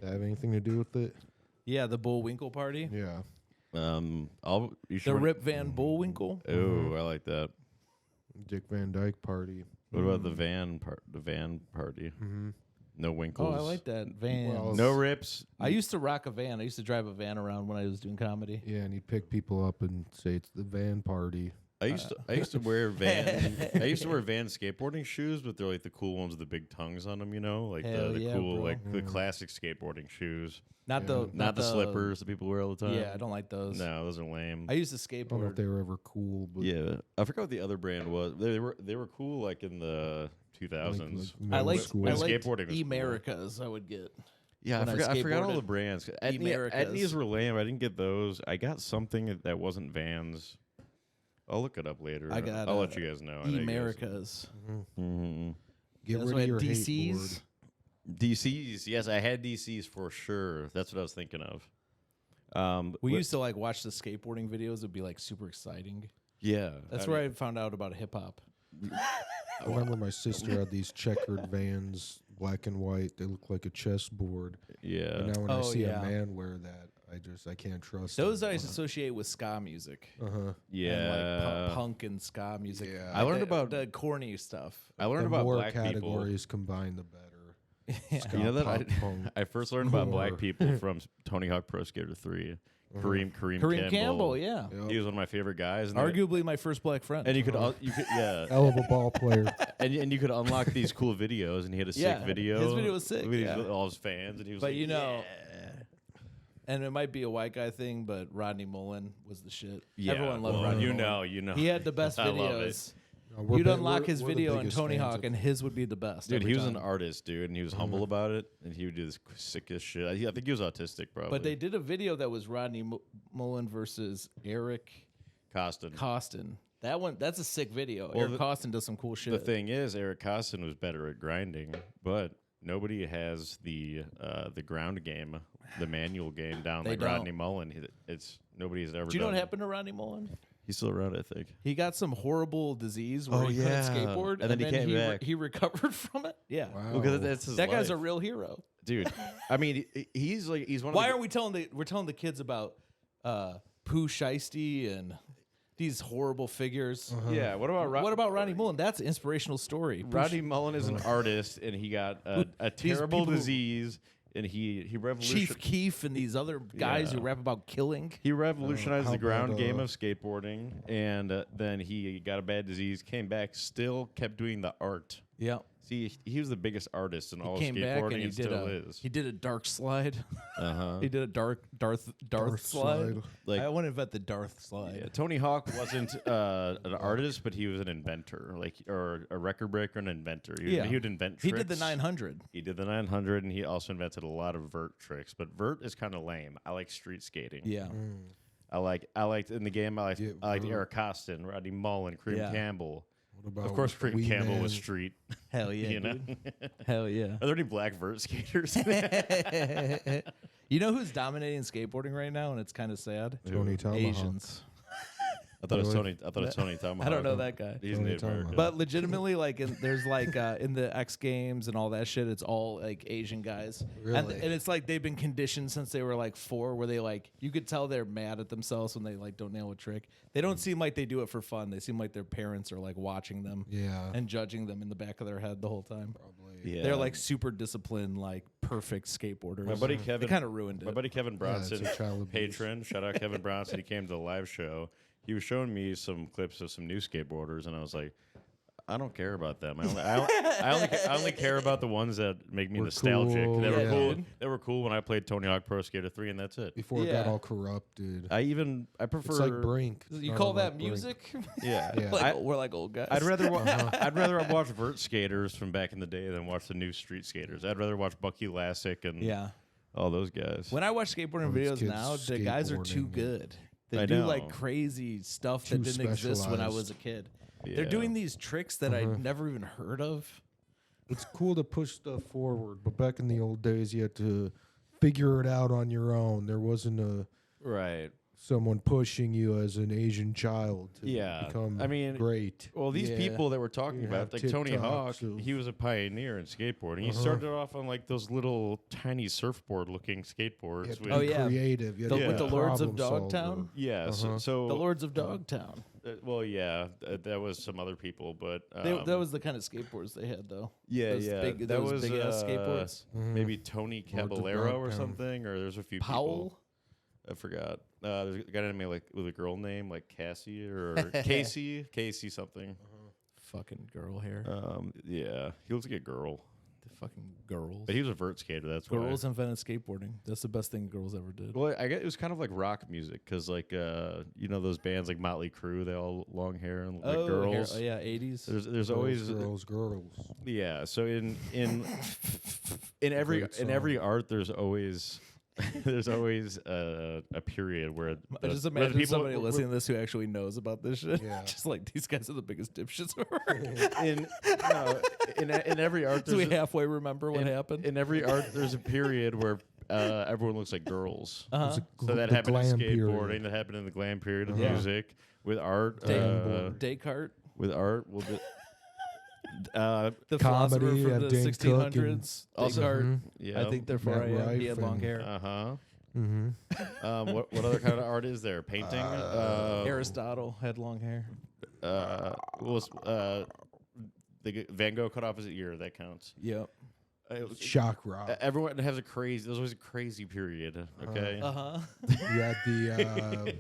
That have anything to do with it? Yeah, the Bullwinkle party. Yeah. You The should Rip Van Bullwinkle. Oh, I like that. Dick Van Dyke party. What about the van party? Mm-hmm. No winkles. Oh, I like that van. Well, No rips. I used to rock a van. I used to drive a van around when I was doing comedy. Yeah, and he'd pick people up and say it's the van party. I used to wear van skateboarding shoes, but they're like the cool ones with the big tongues on them, you know, like Hell the yeah, cool bro. like the classic skateboarding shoes, Not the not the slippers that people wear all the time. Yeah, I don't like those. No, those are lame. I used to I don't know if skateboard. they were ever cool, but Yeah, I forgot what the other brand was. They were cool like in the 2000s. I middle like school. When I liked skateboarding was cool. E-Americas. I would get. Yeah, when I I forgot all skateboarded. the brands. E-Americas. Etnies were lame. I didn't get those. I got something that wasn't Vans. I'll look it up later. I got, I'll let you guys know. E-Americas. Mm-hmm. get That's rid why of your hate DCs. word. DCs, yes, I had DCs for sure. That's what I was thinking of. We used to like watch the skateboarding videos. It'd be like super exciting. yeah. That's where I found out about hip hop. I remember my sister had these checkered vans, black and white. They look like a chessboard. Yeah. And now when I Oh, see yeah. a man wear that, I can't trust Those him. I associate with ska music. Uh-huh. Yeah. And like punk and ska music. Yeah. I learned The- about the corny stuff. I learned The about more black people. categories combined, the better. Ska, You know that pop, punk. I first learned about black More. people from Tony Hawk Pro Skater 3. Kareem Kareem Campbell, yeah. Yep. He was one of my favorite guys. And Arguably my first black friend. and you could yeah. Hell of a ball player. And you could unlock these cool videos, and he had a Yeah, sick video. his video was sick, with yeah. all his fans, and he was But like, you know, yeah. and it might be a white guy thing, but Rodney Mullen was the shit. Yeah, Everyone loved well, Rodney you Mullen. know. He had the best I love it. videos. No, You'd we're unlock his we're the video in biggest Tony fans Hawk, of- and his would be the best. Dude, every he was an time. artist, dude, and he was humble about it, and he would do this sickest shit. I think he was autistic, probably. But they did a video that was Rodney Mullen versus Eric Costin. That's a sick video. Well, Eric Costin does some cool shit. The thing is, Eric Costin was better at grinding, but nobody has the ground game, the manual game down They like don't. Rodney Mullen. Nobody's ever. Do you know done. what happened to Rodney Mullen? He's still around, I think. He got some horrible disease where Oh, he couldn't yeah. skateboard, And then he came back. he recovered from it. Yeah, Wow. Well, 'cause that's his that guy's a life. real hero. Dude. I mean, he's one of Why the, aren't we telling the kids about Pooh Shiesty and these horrible figures? Yeah, what about What about Rodney Mullen? That's an inspirational story. Rodney Mullen is an artist, and he got a terrible people who- disease, and he Chief revolutionized. Keef and these other guys who Yeah. rap about killing. He revolutionized how the ground about, game of skateboarding, and then he got a bad disease, came back, still kept doing the art. Yeah. See, he was the biggest artist in all He came back skateboarding, and he and did still a is. he did a dark slide. Uh-huh. He did a Darth slide. slide. Like- I want to invent the Darth slide. Yeah, Tony Hawk wasn't an artist, but he was an inventor, or a record breaker, an inventor. He would invent tricks. He did the 900. He did the 900, and he also invented a lot of vert tricks. But vert is kind of lame. I like street skating. Yeah. I liked in the game. I liked Vert. Eric Costin, Rodney Mullen, Kareem Campbell. What about Of course, Kareem Wee Campbell Man? was street. Hell yeah, You know? dude. Hell yeah. Are there any black vert skaters? You know who's dominating skateboarding right now, and it's kind of sad? Tony Tomahawk. Asians. I thought it was Really? Tony. I thought it was Tony Tomahawk. I don't know that guy. He's Tony Native American. Tomahawk. But legitimately, like, there's like in the X Games and all that shit, it's all like Asian guys, and Really? it's like they've been conditioned since they were like 4, where they like you could tell they're mad at themselves when they like don't nail a trick. They don't seem like they do it for fun. They seem like their parents are like watching them Yeah. and judging them in the back of their head the whole time. Probably. Yeah. They're like super disciplined, like perfect skateboarders. My buddy They Kevin. kind of ruined My it. buddy Kevin Bronson, it's a child abuse. patron. Shout out Kevin Bronson. He came to the live show. He was showing me some clips of some new skateboarders, and I was like, I don't care about them. I only care about the ones that make me Were nostalgic. cool, They were yeah. cool. They were cool when I played Tony Hawk Pro Skater 3, and that's it. Before it got Yeah. all corrupted. I prefer. It's like Brink. You Started call like that Brink. music? Yeah. Yeah. Like, I- we're like old guys. I'd rather I'd rather watch vert skaters from back in the day than watch the new street skaters. I'd rather watch Bucky Lassick and Yeah. all those guys. When I watch skateboarding All these videos kids now, the guys are too skateboarding. good. They I do know. like crazy stuff Too that didn't exist when I specialized. was a kid. Yeah. They're doing these tricks that I'd never even heard of. It's cool to push stuff forward, but back in the old days, you had to figure it out on your own. There wasn't right. someone pushing you as an Asian child to Yeah. become I mean, great. Well, these Yeah. people that we're talking You about, have like Tony Hawk, TikToks of- he was a pioneer in skateboarding. He started off on like those little tiny surfboard-looking skateboards. You had to with, be Oh, yeah. creative. You had to with be the a Lords of problem Dogtown? yeah. Uh-huh. So The Lords of Dogtown. well, yeah, that was some other people, but That was the kind of skateboards they had, though. yeah, those yeah. big- that those was big-ass skateboards. Maybe Tony Lords of Caballero or Dogtown. something, or there's a few Powell. people. I forgot. There's a guy named like with a girl name like Cassie or Casey something. Fucking girl hair. Yeah, he looks like a girl, The fucking girls. but he was a vert skater. That's why. Girls invented skateboarding. That's the best thing girls ever did. Well, I guess it was kind of like rock music because, like, you know, those bands like Motley Crue, they all long hair and like girls. Oh, yeah, 80s. There's always girls. yeah. So in every Great in every song. art, there's always a period where I just where imagine people somebody listening to this who actually knows about this shit. Yeah. Just like, these guys are the biggest dipshits ever. in every art. Do we There's halfway remember what happened? in every art, there's a period where everyone looks like girls. Uh-huh. So that The happened in glam skateboarding. period. That happened in the glam period of Yeah. music. With art, Descartes, with art, we'll do, the Comedy, philosopher from yeah, the Dane Cook 1600s. Also- Descartes, yeah. I think therefore Matt I am. He Rife had long and- hair. Uh-huh. Mm-hmm. What other kind of art is there? Painting. Aristotle had long hair. Van Gogh cut off his ear. That counts. Yep. Shock rock. Everyone has a crazy. There's always a crazy period. Okay. Uh-huh. You had the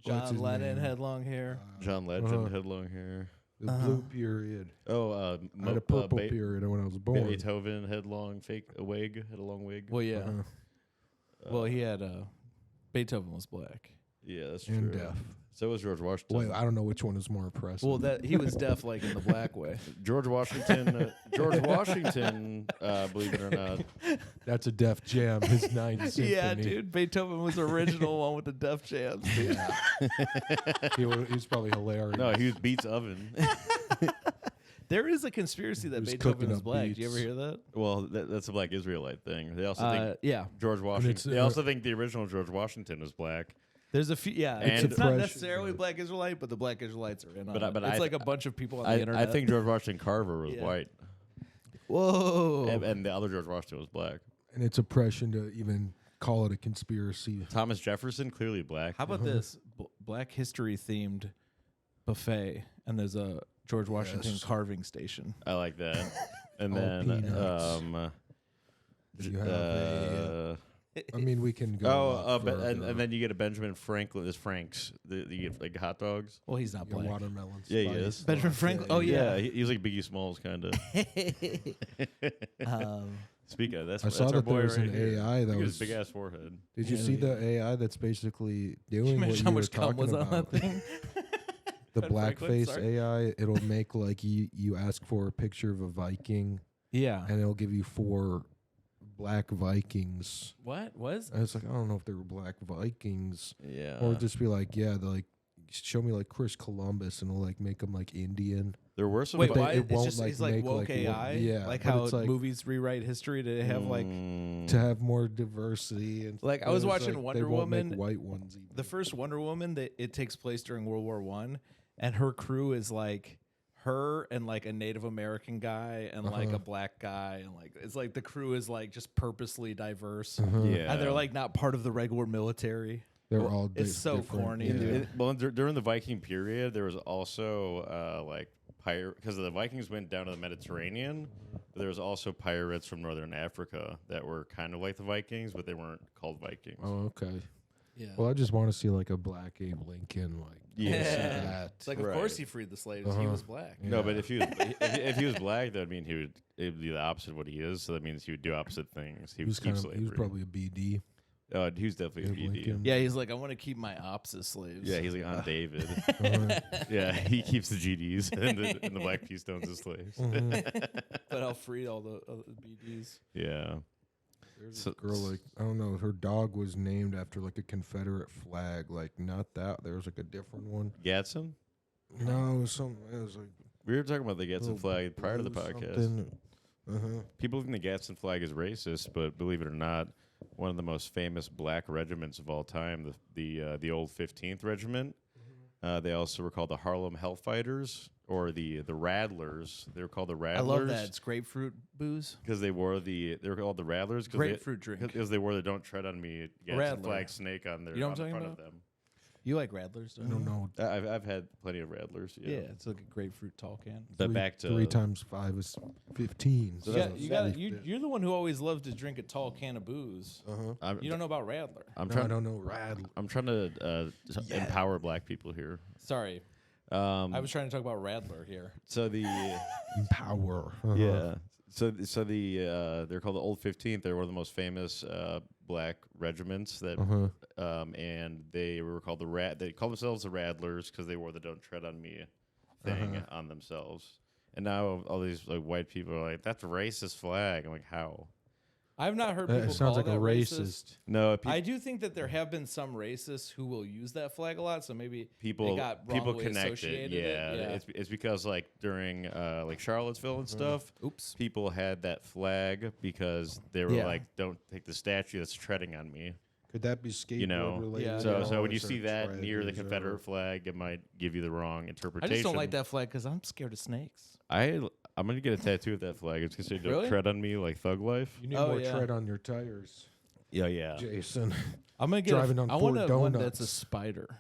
What's John his Lennon name? had long hair. John Legend had long hair. the blue period. Oh, I had a purple period when I was born. Beethoven had long wig. Had a long wig. Well, yeah. Uh-huh. Well, he had Beethoven was black. Yeah, that's And true. deaf. So was George Washington. Wait, I don't know which one is more impressive. Well, that he was deaf like in the black way. George Washington. Believe it or not. That's a Def Jam. His Ninth Symphony. Yeah, dude. Beethoven was the original one with the Def Jams, dude. He was probably hilarious. No, he was Beats Oven. There is a conspiracy that was Beethoven cooking is up black. Do you ever beats. hear that? Well, that's a Black Israelite thing. They also think Yeah. George it's, Washington. They also think the original George Washington was black. There's a few. Yeah, And- it's not Suppression, necessarily but- Black Israelite, but the Black Israelites are in on But it. but It's I- like a bunch of people on the I internet. think George Washington Carver was Yeah. white, Whoa. and the other George Washington was black. And it's oppression to even call it a conspiracy. Thomas Jefferson clearly black. How about this Black History themed buffet? And there's a George Washington Yes. carving station. I like that. And All then peanuts. You have I mean, we can go. and then you get a Benjamin Franklin. There's Frank's. You get like hot dogs. Well, he's not your black. watermelon. Yeah, he spice. is. Benjamin Franklin. Oh, yeah. he was like Biggie Smalls kind of. Speaking of that's I saw our that boy there was right an here. AI that Look at was. his big ass forehead. Did you Yeah, see yeah. the AI that's basically doing what Imagine you how were much cum talking was on about? that thing. The Ben Franklin, blackface sorry. AI, it'll make like you ask for a picture of a Viking, Yeah. and it'll give you 4 black Vikings. What was? I was like, I don't know if they were black Vikings. Yeah. Or just be like, yeah, they're like, show me like Chris Columbus and it'll like make him like Indian. There were some. Wait, but why? it It's won't, just like, he's like make, woke like, AI. yeah, like but how it's like- movies rewrite history to have like. To have more diversity and Like, I was it's watching like, Wonder they won't Woman. make white ones even. The first Wonder Woman, that it takes place during World War I, and her crew is like her and like a Native American guy and like a black guy, and like it's like the crew is like just purposely diverse, Yeah. and they're like not part of the regular military. They're all It's so different. corny, Yeah. dude. Well, during the Viking period, there was also like pirate because the Vikings went down to the Mediterranean. But there was also pirates from northern Africa that were kind of like the Vikings, but they weren't called Vikings. Oh, okay. Yeah. Well, I just want to see like a black Abe Lincoln, like Yeah. that. It's like, of Right. course he freed the slaves. He was black. Yeah. No, but if he was, if he was black, that would mean it would be the opposite of what he is. So that means he would do opposite things. He was keep kind of, he was slavery. probably a BD. He was definitely a Abe BD. Lincoln. Yeah, he's like, I want to keep my ops as slaves. Yeah, he's like on David. Uh-huh. Yeah, he keeps the GDs and the Black Pea Stones as slaves. But I'll free all the BDs. Yeah. There's So- a girl like I don't know. Her dog was named after like a Confederate flag. Like not that. There was like a different one. Gadsden? No, it was some. It was like We were talking about the Gadsden little flag prior to the blue podcast. something. Uh-huh. People think the Gadsden flag is racist, but believe it or not, one of the most famous black regiments of all time, the old 15th Regiment. They also were called the Harlem Hellfighters or the Rattlers. They were called the Rattlers. I love that. It's grapefruit booze. Because they were called the Rattlers. Grapefruit drink. Because they wore the "Don't Tread on Me" Gadsden Rattler. flag snake on their You know what on I'm the talking front of them. You like Rattlers, I don't know. I've had plenty of Rattlers. Yeah, it's like a grapefruit tall can. But back to 3 times 5 is 15. So You're the one who always loved to drink a tall can of booze. Uh-huh. You don't know about Rattler. I'm No, trying. I don't know. Rad. I'm trying to empower black people here. Sorry, I was trying to talk about Rattler here. So the Empower. Uh-huh. yeah. So the they're called the Old 15th. They're one of the most famous black regiments that, and they were called They called themselves the Rattlers because they wore the "Don't Tread on Me" thing on themselves. And now all these like white people are like, "That's a racist flag." I'm like, how? I've not heard people It sounds call like that a racist. No, I do think that there have been some racists who will use that flag a lot, so maybe people they got wrongly connect it. associated Yeah, it's because like during like Charlottesville and stuff. Oops. People had that flag because they were Yeah. like, "Don't take the statue that's treading on me." Could that be skateboard You know, related? Yeah. So at all, when or you is see there that near the tread or- Confederate flag, it might give you the wrong I interpretation. just don't like that flag because I'm scared of snakes. I'm gonna get a tattoo of that flag. It's gonna say "Don't Really? tread on me" like Thug Life. You need Oh, more yeah. tread on your tires, Yeah. Jason. I'm gonna get Driving on I want Ford one that's a Donuts. spider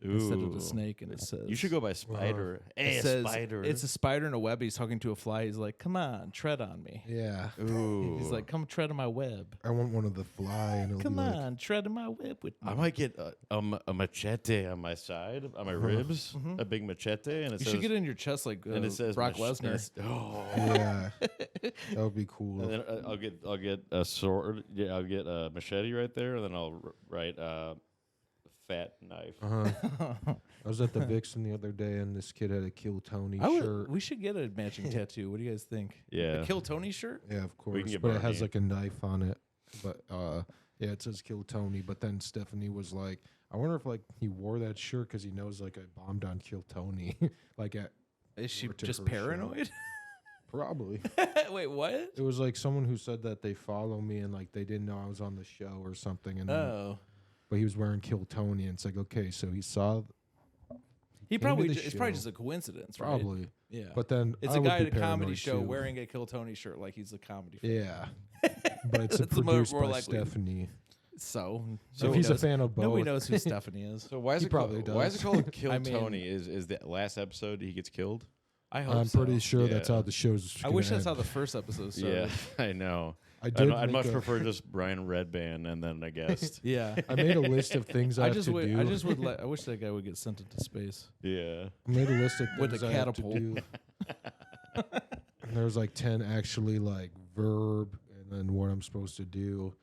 instead of Ooh. a snake, and it says You should go by Spider. Hey, It says Spider. it's a spider in a web. He's talking to a fly. He's like, "Come on, tread on me." Yeah. Ooh. He's like, "Come tread on my web." I want one of the fly, and it'll Come be like, on, tread on my web with me. I might get a machete on my side, on my ribs, a big machete, and it You says, should get it in your chest like and it says Brock mach- and Lesnar. it's- Oh. yeah, that would be cool. And then I'll get a sword. Yeah, I'll get a machete right there, and then I'll write fat knife. I was at the Vixen the other day, and this kid had a Kill Tony shirt. We should get a matching tattoo. What do you guys think? Yeah. A Kill Tony shirt? Yeah, of course. can get But it has Barney. like a knife on it. But yeah, it says Kill Tony. But then Stephanie was like, I wonder if like he wore that shirt because he knows like I bombed on Kill Tony. like at Is she Or to just her show. paranoid? probably. Wait, what? It was like someone who said that they follow me and like they didn't know I was on the show or something. And then, Oh. but he was wearing Kill Tony, and it's like okay, so he saw He Came to probably the it's probably show. just a coincidence, right? probably. Yeah. But then it's I a would guy be at a comedy paranoid, show too. wearing a Kill Tony shirt like he's a comedy fan. Yeah, but it's That's the more- produced more by likely. Stephanie. So So nobody he's a knows- fan of both. Nobody knows who Stephanie is. So why is He it called, probably why is does. it called Kill I mean- Tony? Is the last episode he gets killed? I hope I'm so. pretty sure that's Yeah. how the show's. I wish gonna that's how end. the first episode started. Yeah, I know. I did. I'd make much a- prefer just Brian Redband and then a guest. Yeah. I made a list of things I, I have just to would. do. I just would. I wish that guy would get sent into space. Yeah. I made a list of With things a I have to catapult. do. And there's like 10 actually like verb, and then what I'm supposed to do.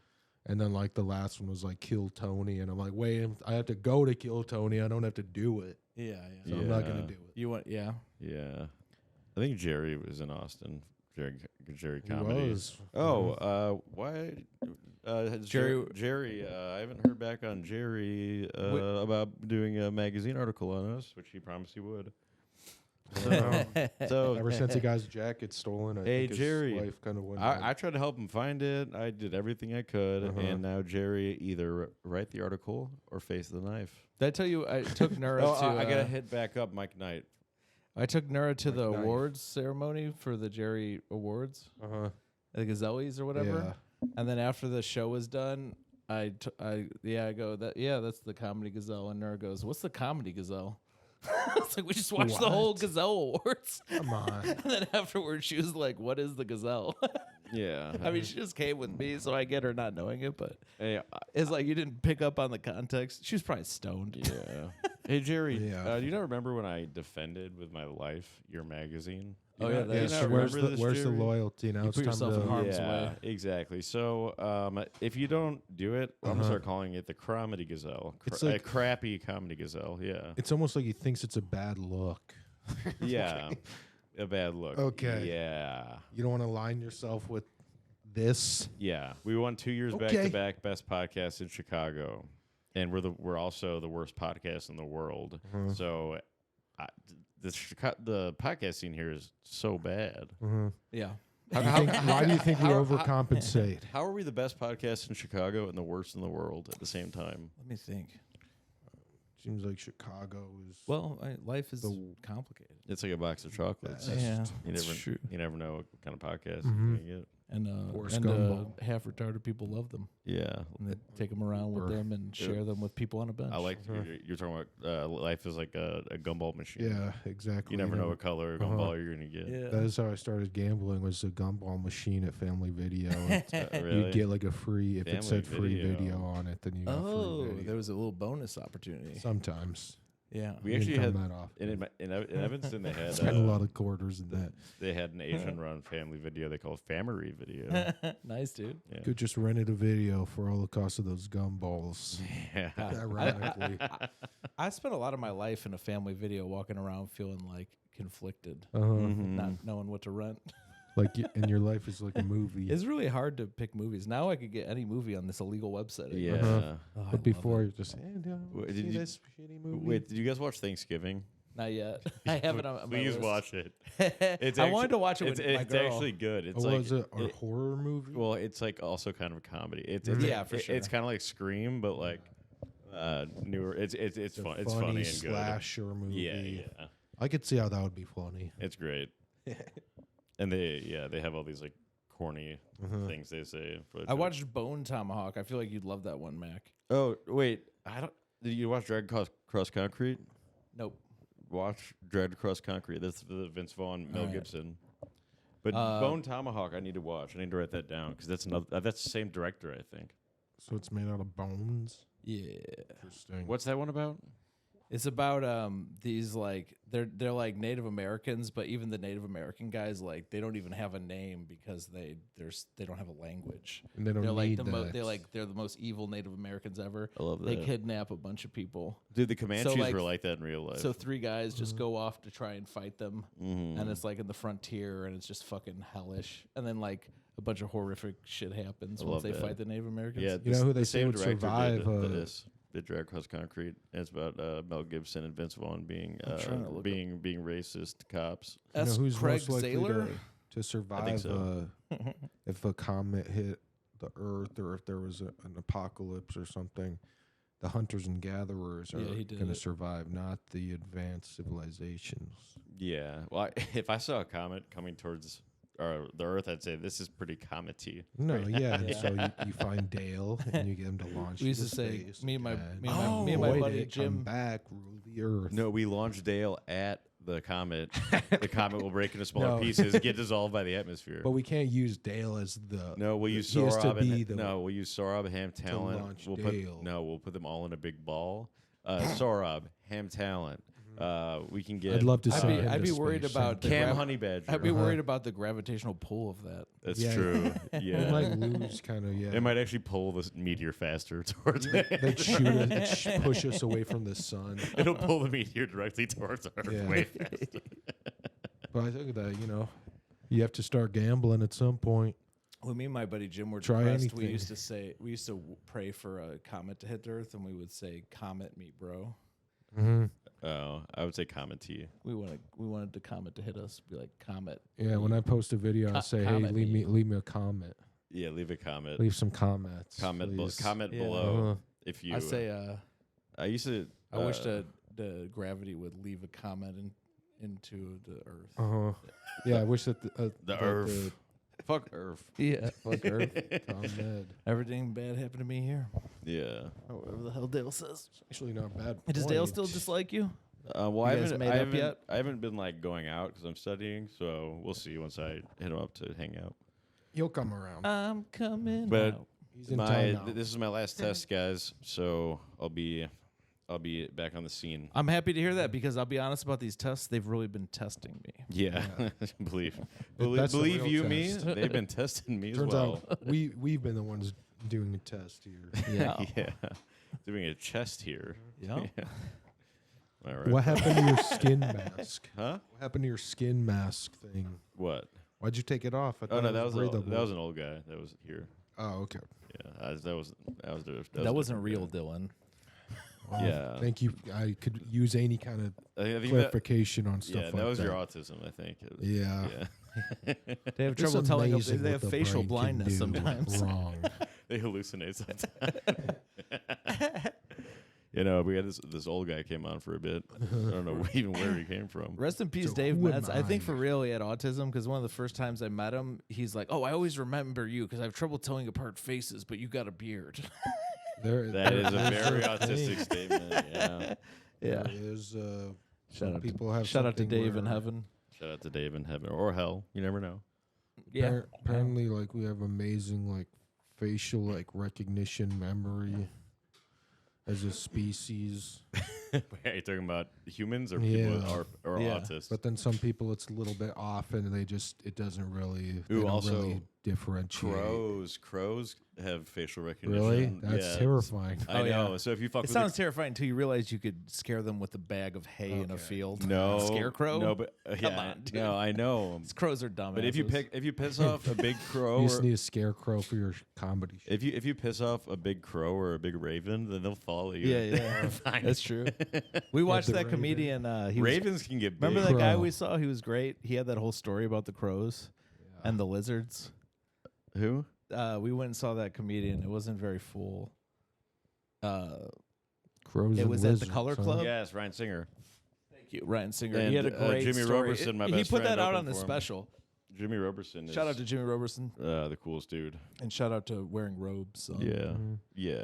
And then like the last one was like kill Tony, and I'm like, wait, I have to go to kill Tony. I don't have to do it, Yeah. so I'm not gonna Yeah. do it. You want? Yeah. Yeah. I think Jerry was in Austin Jerry He comedy. was. Why? Jerry, I haven't heard back on Jerry about doing a magazine article on us, which he promised he would. So Ever since he got his jacket stolen, I think Jerry, his life kind of went. I tried to help him find it. I did everything I could, and now Jerry either write the article or face the knife. Did I tell you I took Nura to? I gotta hit back up Mike Knight. I took Nura to the Knight. awards ceremony for the Jerry Awards, the Gazelles or whatever. Yeah. And then after the show was done, I go that's the Comedy Gazelle, and Nura goes, "What's the Comedy Gazelle?" It's like we just watched the whole Gazelle Awards. Come on. And then afterwards, she was like, "What is the Gazelle?" Yeah, I mean, she just came with me, so I get her not knowing it, but it's like you didn't pick up on the context. She was probably stoned. Yeah. Hey Jerry, Yeah. do you not remember when I defended with my life your magazine? Oh, yeah, Do you So not where's remember the this, where's the Jerry? loyalty now? You It's put time yourself in to. harm's Yeah, way. exactly. So if you don't do it, I'm gonna start calling it the Comedy Gazelle. It's a like- crappy Comedy Gazelle. Yeah, It's almost like he thinks it's a bad look. yeah, a bad look. Okay. Yeah, You don't want to align yourself with this. yeah. We won 2 years back Okay. to back best podcast in Chicago, and we're also the worst podcast in the world. So the podcast scene here is so bad. Yeah. Why do you think we overcompensate? How are we the best podcast in Chicago and the worst in the world at the same time? Let me think. Seems like Chicago is. Well, life is complicated. It's like a box of chocolates. Yeah, You that's never, true. you never know what kind of podcast you're gonna get. And Or scumball. half retarded people love them, Yeah, and they take them around with Or- them and share them with people on a bench. I like you're talking about life is like a gumball machine. Yeah, exactly. You never know what color gumball you're gonna get. Yeah. That is how I started gambling. Was a gumball machine at Family Video. Really? You'd get like a free if it Family said free Video. video on it, then you got Oh, free video. there was a little bonus opportunity. Sometimes Yeah. We It actually didn't had come that often. in Evanston they had Spent a lot of quarters in that. they had an Asian run family video they called Family Video. Nice, dude. Yeah. Could just rented a video for all the cost of those gumballs. Yeah. Ironically, I spent a lot of my life in a family video walking around feeling like conflicted, Mm-hmm. not knowing what to rent. and your life is like a movie. It's really hard to pick movies. Now I could get any movie on this illegal website. Yeah. Oh, I But love before it. you're just, no, Wait, see did you- this shitty movie. Wait, did you guys watch Thanksgiving? Not yet. I have it on my Please list. watch it. I wanted to watch it with it's my girl. actually good. It's Oh, like was it a horror movie? well, it's like also kind of a comedy. It's Yeah, for sure. It's kind of like Scream, but like newer. It's fun. It's funny and slasher movie. good. Yeah. I could see how that would be funny. It's great. And they have all these like corny things they say. For I watched Bone Tomahawk. I feel like you'd love that one, Mac. Oh wait, I don't. Did you watch Dragged Cross Concrete? Nope. Watch Dragged Cross Concrete. That's the Vince Vaughn, Mel Alright. Gibson. But Bone Tomahawk, I need to watch. I need to write that down because that's another. That's the same director, I think. So it's made out of bones. Yeah. Interesting. What's that one about? It's about these like they're like Native Americans, but even the Native American guys like they don't even have a name because they don't have a language. And they don't They're like need the that. they're the most evil Native Americans ever. I love They that. kidnap a bunch of people. Dude, the Comanches like- were like that in real life. So 3 guys just go off to try and fight them, Mm-hmm. and it's like in the frontier, and it's just fucking hellish. And then like a bunch of horrific shit happens I once love they that. fight the Native Americans. yeah, You know who they the say same would director survive, did this. Did Dragged Cross Concrete. And it's about Mel Gibson and Vince Vaughn being trying to look being racist cops. You know That's who's Craig most likely Saylor. to survive so. if a comet hit the Earth or if there was an apocalypse or something? The hunters and gatherers are Yeah, he did going to it. survive, not the advanced civilizations. Yeah. Well, if I saw a comet coming towards the Earth, I'd say this is pretty comety. No, yeah. So you find Dale and you get him to launch. We used into to say space me and my and me and my avoid buddy it, Jim. come back, rule the Earth. No, we launched Dale at the comet. The comet will break into smaller No. pieces, get dissolved by the atmosphere. But we can't use Dale as the. No, we'll use he has to Sorab be and the. no, we'll use Sorab, Ham Talent. launch We'll Dale. we'll put them all in a big ball. Sorab, Ham Talent. We can get. I'd love to I'd send be- him I'd to be worried space about the someday. Cam Honey Badger. I'd be worried about the gravitational pull of that. That's Yeah. true. It Yeah. might lose kind of, yeah. It might actually pull this meteor faster towards it. They'd shoot us, push us away from the sun. It'll pull the meteor directly towards Earth Yeah. way faster. But I think that, You have to start gambling at some point. When me and my buddy Jim were Try depressed, we anything. used to pray for a comet to hit the Earth, and we would say, "Comet me, bro." Mm-hmm. Oh, I would say comment to you. We wanted the comet to hit us. Be like, "Comet." Yeah, when I post a video, I say, "Hey, comment leave me a comment. Yeah, leave a comment. Leave some comments. Comment please." comment Yeah. below if you. I say, I used to. I wish the gravity would leave a comment into the Earth. Yeah, I wish that the Earth. Fuck Earth. Yeah, fuck Earth. ComEd. Everything bad happened to me here. Yeah. Or whatever the hell Dale says. Actually, not bad. Does Dale still dislike you? Well, You I guys haven't, made I, up haven't, yet? I haven't been like going out because I'm studying, so we'll see once I hit him up to hang out. He'll come around. I'm coming But out. He's in town now. this is my last test, guys. So I'll be back on the scene. I'm happy to hear that because I'll be honest about these tests. They've really been testing me. Yeah, believe That's the believe real you me. test. They've been testing me Turns as well. out we've been the ones doing the test here. Yeah. Yeah, doing a chest here. Yeah. All right. What happened to your skin mask? Huh? What happened to your skin mask thing? What? Why'd you take it off? I Oh thought no, it that was breathable. an old guy that was here. Oh, okay. Yeah, That wasn't real, Dylan. Well, Yeah. Thank you. I could use any kind of I think that, clarification on stuff yeah, like that that. was your autism, I think. It was- Yeah. Yeah. They have It's trouble telling them. amazing They what have the facial brain can blindness do sometimes. Wrong. They hallucinate sometimes. You know, we had this old guy came on for a bit. I don't know even where he came from. Rest in peace, So Dave who am Metz. I think I? for real he had autism because one of the first times I met him, he's like, "Oh, I always remember you because I have trouble telling apart faces, but you got a beard." That is a there's very a autistic thing. statement. Yeah. Yeah. There is, Shout out people have Shout out to something Dave in where heaven. Shout out to Dave in heaven or hell. You never know. Yeah. Apparently, like we have amazing like facial like recognition memory as a species. Are you talking about humans or Yeah. people or Yeah. autists? But then some people it's a little bit off and it doesn't really they Ooh, don't also really differentiate. Crows have facial recognition. Really? That's Yeah. terrifying. I Oh, yeah. know. So if you fuck It with sounds terrifying until you realize you could scare them with a bag of hay in a Okay. field. no Scarecrow? No, but Come yeah, on, dude. no, I know. These crows are dumb. But if you piss off a big crow, You just or, need a scarecrow for your comedy. if you piss off a big crow or a big raven, then they'll follow you. Yeah, yeah. Fine. That's true. We watched the that raven. comedian. He was, Ravens can get big. remember that guy Crow. we saw? He was great. He had that whole story about the crows and the lizards. Who? We went and saw that comedian. It wasn't very full. Crows It and was at the lizards, Color huh? Club. Yes, Ryan Singer. Thank you, Ryan Singer. And, he had a great Jimmy story. Roberson, my He best put that friend, out on opened the for him. special. Jimmy Roberson. Shout out to Jimmy Roberson the coolest dude. and shout out to wearing robes. Yeah, Mhm. yeah.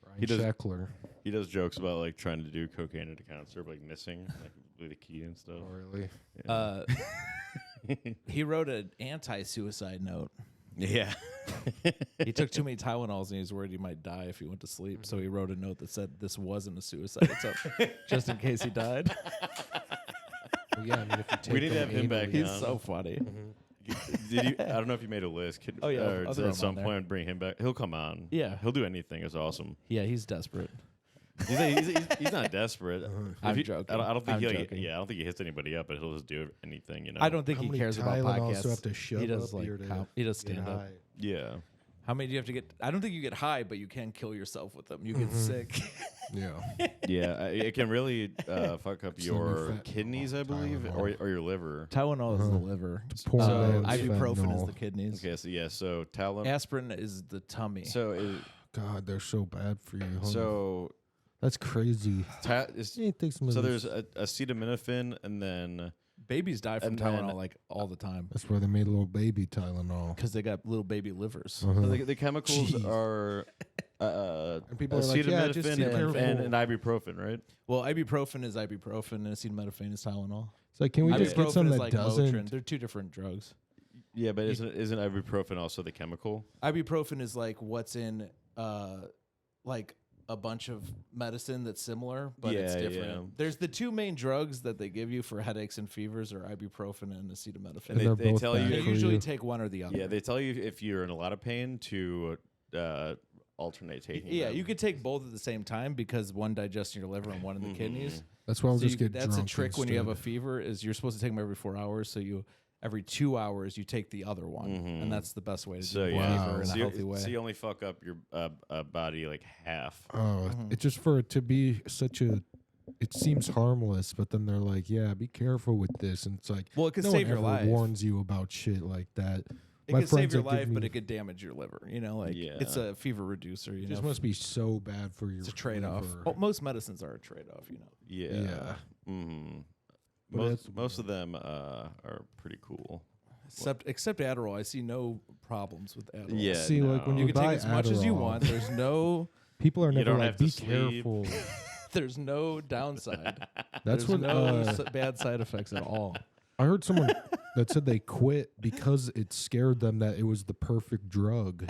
Ryan He does- Sheckler. He does jokes about like trying to do cocaine at a concert, like missing like with a key and stuff. Oh, really? Uh, he wrote an anti-suicide note. Yeah. He took too many Tylenols and he was worried he might die if he went to sleep. So he wrote a note that said this wasn't a suicide attempt, just in case he died. Well, yeah, I mean, if you take We need to them have him back anally- He's Yeah. so funny. Did you? I don't know if you made a list. Oh, yeah, Or I'll throw him at some on there. point bring him back. He'll come on. Yeah. He'll do anything. It's awesome. Yeah, he's desperate. He's not desperate. If I'm he- joking. I don't think I'm he. joking. Yeah, I don't think he hits anybody up, but he'll just do anything. You know. I don't think How he many cares about Tylenols podcasts. do I have to shove he does up like here to he does get stand up. high? Yeah. How many do you have to get? I don't think you get high, but you can kill yourself with them. You get sick. Yeah. Yeah. It can really fuck up It's the new your fentanyl, kidneys, I believe, Tylenol. or your liver. Tylenol is the liver. Poor man's Ibuprofen is fentanyl. the kidneys. Okay. So yeah. So Tylenol. Aspirin is the tummy. So God, they're so bad for you. Huh? so That's crazy. so there's acetaminophen and then Babies die from And Tylenol then- like all the time That's where they made little baby Tylenol. because they got little baby livers. Uh-huh. the chemicals Jeez. are And people are like, yeah, just be acetaminophen careful. and ibuprofen, right? Well, ibuprofen is ibuprofen and acetaminophen is Tylenol. It's like, can we just get Ibuprofen some is that like doesn't? Motrin. They're two different drugs. Yeah, but isn't ibuprofen also the chemical? Ibuprofen is like what's in like a bunch of medicine that's similar, but it's Yeah, different. yeah. There's the two main drugs that they give you for headaches and fevers are ibuprofen and acetaminophen. And they're they both tell bad They you, for usually you. take one or the other. yeah, they tell you if you're in a lot of pain to alternate taking. Yeah, them. you could take both at the same time because one digests in your liver and one in the kidneys. That's why I'll So just get that's a drunk trick when you have a instead. fever is you're supposed to take them every 4 hours. So you every 2 hours you take the other one, and that's the best way to do it yeah. in a healthy way. So you only fuck up your body like half. Oh, it's just for it to be such a. It seems harmless, but then they're like, "Yeah, be careful with this," and it's like, Well, it could no save one your ever life. warns you about shit like that. It My could save friends your that give life, me- but it could damage your liver. You know, like it's a fever reducer. You It just know, must be so bad for your. it's a trade-off. liver. Oh, most medicines are a trade-off. You know. Yeah. Mm-hmm. But Most of them are pretty cool. Except Adderall, I see no problems with Adderall. Yeah. See, like when no. You you can buy take as much as you Adderall, want. There's no people are You never don't like, have to be sleep. careful. there's no downside. That's There's what no bad side effects at all. I heard someone that said they quit because it scared them that it was the perfect drug.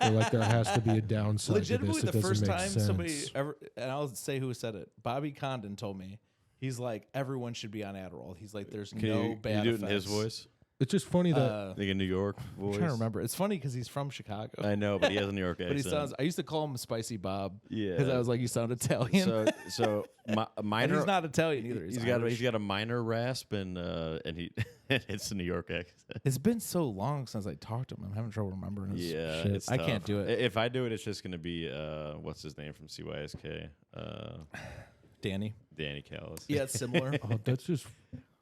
They're like, there has to be a downside Legitimately, to this. the It doesn't first make time sense. somebody ever, and I'll say who said it. Bobby Condon told me. He's like, everyone should be on Adderall. He's like, there's Can no you bad do it effects. in his voice? It's just funny that Like a New York voice? I'm trying to remember. It's funny because he's from Chicago. I know, but he has a New York accent. But he sounds. I used to call him Spicy Bob. Yeah. Because I was like, you sound Italian. So and minor. he's not Italian either. He's Irish. got a minor rasp and he it's a New York accent. It's been so long since I talked to him. I'm having trouble remembering his Yeah, shit. it's I tough. can't do it. If I do it, it's just gonna be what's his name from CYSK? Danny. Danny Callis. Yeah, it's similar. oh, that's just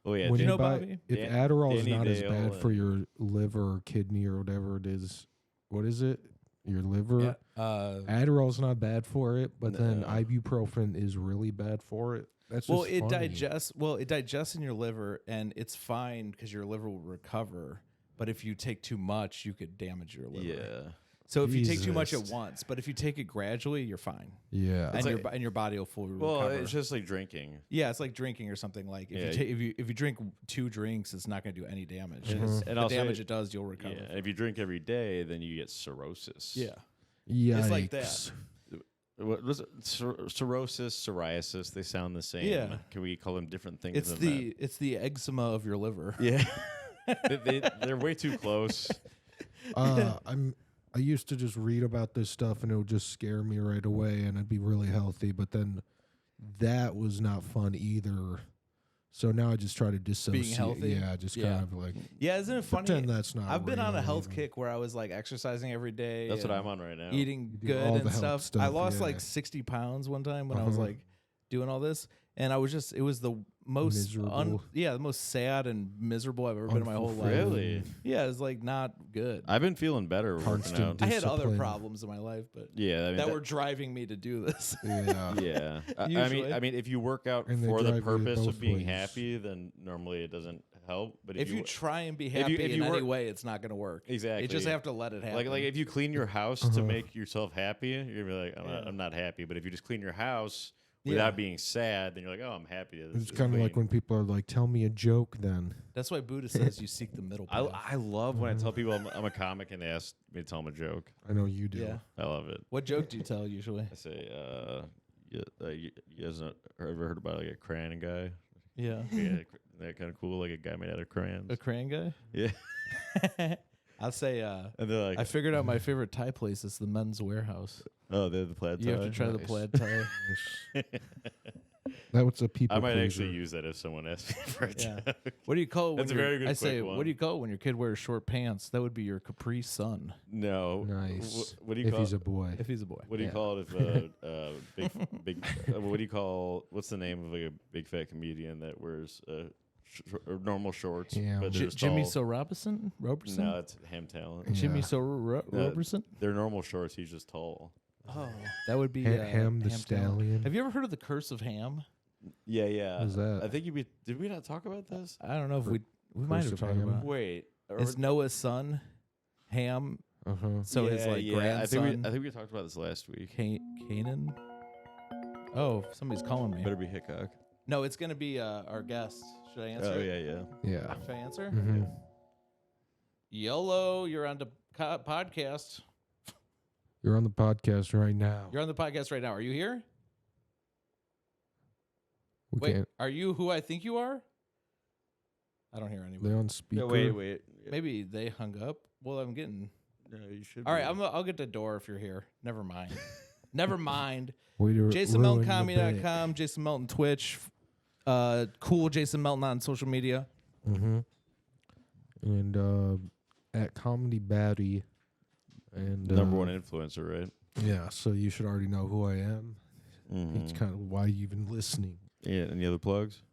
Oh yeah. when you you know buy. Bobby? If Dan- Adderall is Danny not as Dale bad for and- your liver or kidney or whatever it is, what is it? Your liver. Yeah. Adderall's not bad for it, but then No. ibuprofen is really bad for it. That's Well, just it funny. digests. Well, it digests in your liver, and it's fine because your liver will recover. But if you take too much, you could damage your liver. Yeah. So if you take too much at Jesus. once, but if you take it gradually, you're fine, Yeah. and your body will fully Well, recover. it's just like drinking. Yeah, it's like drinking or something. Like if Yeah. if you drink 2 drinks, it's not going to do any damage. And It's- and the also- damage it does, you'll recover. Yeah. And if you drink every day, then you get cirrhosis. Yeah, Yikes. it's like that. What was it? Cirrhosis, psoriasis, they sound the same. Yeah. Can we call them different things It's than the eczema of your liver. that? Yeah. They're way too close. I used to just read about this stuff and it would just scare me right away and I'd be really healthy, but then that was not fun either. So now I just try to dissociate. healthy? Yeah, just Yeah. kind of like Yeah, isn't it funny? pretend that's not. I've been on a real health even. kick where I was like exercising every day. That's what and I'm on right now. Eating do good all and the health stuff. I stuff, lost yeah. like 60 pounds one time when I was like doing all this, and I was just, it was the most Miserable. the most sad and miserable I've ever been in my whole life. Really? Yeah, it's like not good. I've been feeling better Heart's working out. I had other discipline. problems in my life, but Yeah, I mean, that were driving me to do this. Yeah. yeah. Usually. I mean, if you work out And they for the drive you purpose both of being ways. happy, then normally it doesn't help. But If you try and be you- happy if in you any work- way, it's not going to work. Exactly. You just have to let it happen. like if you clean your house to make yourself happy, you're gonna be like, I'm not happy. But if you just clean your house without being sad, then you're like, oh, I'm happy. It's kind of like when people are like, "Tell me a joke," then. That's why Buddha says you seek the middle path. I love when I tell people I'm a comic and they ask me to tell them a joke. I know you do. Yeah. I love it. What joke do you tell usually? I say, you guys ever heard about like a crayon guy? Yeah. Yeah, that kind of cool, like a guy made out of crayons. A crayon guy? Yeah. I'll say, And they're like, I figured out my favorite tie place is the Men's Warehouse. oh, they're the plaid tie. You have to try the Nice. plaid tie. That was a people. I might pleaser. actually use that if someone asks me for a Yeah. joke. What do you call it? That's when a your- very good I say, quick one. what do you call it when your kid wears short pants? That would be your Capri Sun No. Nice. What do you If call he's it? a boy. if he's a boy. What do you Yeah. call it if big what do you call what's the name of like a big fat comedian that wears normal shorts Yeah. but they're just Jimmy tall? So Robertson? Robertson? No, it's ham talent. Jimmy Yeah. So Robertson? They're normal shorts. He's just tall. Oh, that would be Ham the Ham Talent. Stallion. Have you ever heard of the Curse of Ham? Yeah, yeah. Who's that? I think did we not talk about this? I don't know if we might Curse have of talked Ham? about it. Wait. It's Noah's son, Ham. So his like grandson, I think we talked about this last week. Canaan. Oh, somebody's calling me. Better be Hickok. No, it's gonna be our guest. Should I answer? Oh it? yeah, yeah. Yeah. Should I answer? Mm-hmm. YOLO, you're on the podcast. You're on the podcast right now. You're on the podcast right now. Are you here? We Wait, can't. are you who I think you are? I don't hear anybody. They're on speaker. No, wait. Maybe they hung up. Well, I'm getting. No, you should. All right, I'll get the door if you're here. Never mind. Never mind. Way to ruin the bit. JasonMeltonComedy.com, Jason Melton Twitch, cool Jason Melton on social media. Mm-hmm. and at Comedy Batty. And Number one influencer, right? Yeah, so you should already know who I am. It's kind of why you even listening. Yeah, any other plugs?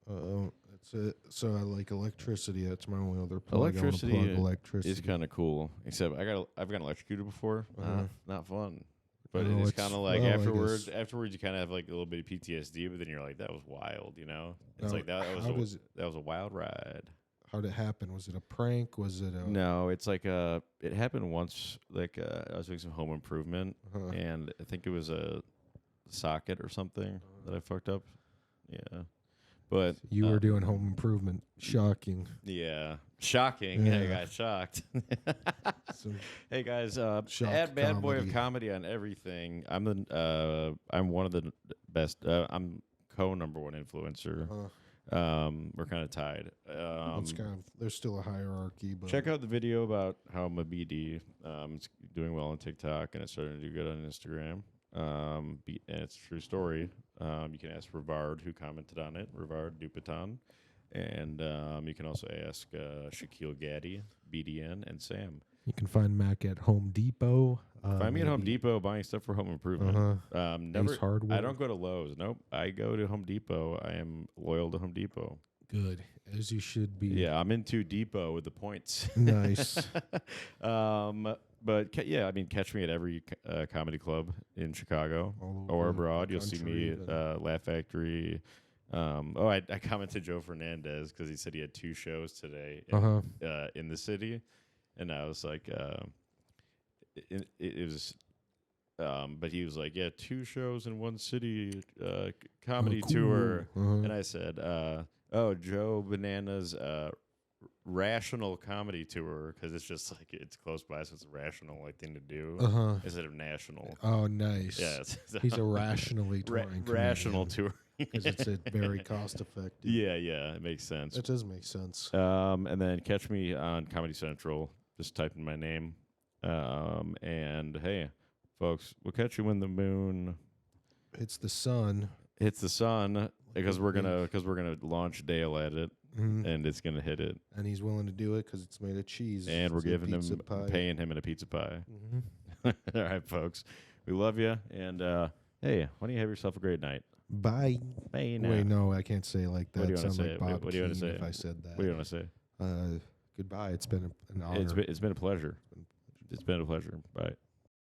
That's it. So I like electricity. That's my only other plug. Electricity, I wanna plug electricity. It's kind of cool. Except I've gotten electrocuted before. Not fun. But No, it's it's- kind of like well, I afterwards guess- you kind of have like a little bit of PTSD, but then you're like, that was wild, you know? It's Now, like that how was a wild ride. How'd it happen? Was it a prank? Was it a... No, it's like it happened once. Like I was doing some home improvement, and I think it was a socket or something that I fucked up. Yeah, but You were doing home improvement. Shocking. Yeah, shocking. Yeah. I got shocked. So, Hey guys, Shock add Bad Boy of Comedy. Comedy on everything. I'm one of the best. I'm number one influencer. We're kind of tied. it's kind of, there's still a hierarchy, but Check out the video about how I'm a BD. It's doing well on TikTok and it's starting to do good on Instagram. And it's a true story. You can ask Rivard, who commented on it, Rivard Dupaton. And you can also ask Shaquille Gaddy, BDN, and Sam. you can find Mac at Home Depot. Find me at Home Depot buying stuff for home improvement. Ace Hardware. I don't go to Lowe's. Nope. I go to Home Depot. I am loyal to Home Depot. Good, as you should be. Yeah, I'm into Depot with the points. Nice. But yeah, I mean, catch me at every comedy club in Chicago All or over abroad. the You'll see me country, at Laugh Factory. I commented Joe Fernandez because he said he had 2 shows today in the city, and I was like, it was. But he was like, yeah, 2 shows in one city, comedy cool. tour, and I said, Joe Banana's rational comedy tour, because it's just like it's close by, so it's a rational thing to do instead of national. Oh, nice. Yeah, He's a rationally touring rational tour because it's a very cost effective. Yeah, it makes sense. That does make sense. And then catch me on Comedy Central. Just type in my name, and hey, folks, we'll catch you when the moon It's the sun. hits the sun, because we're gonna launch Dale at it. And it's gonna hit it, And he's willing to do it because it's made of cheese. and we're It's a giving him, pizza pie. paying him in a pizza pie. All right, folks, we love you, and hey, why don't you have yourself a great night? Bye. Bye now. Wait, no, I can't say it like that. What do you It want to sounds say? like Bob What do you want to Keane say? if I said that. What do you want to say? Goodbye. It's been an honor. It's been a pleasure. It's been a pleasure. Bye.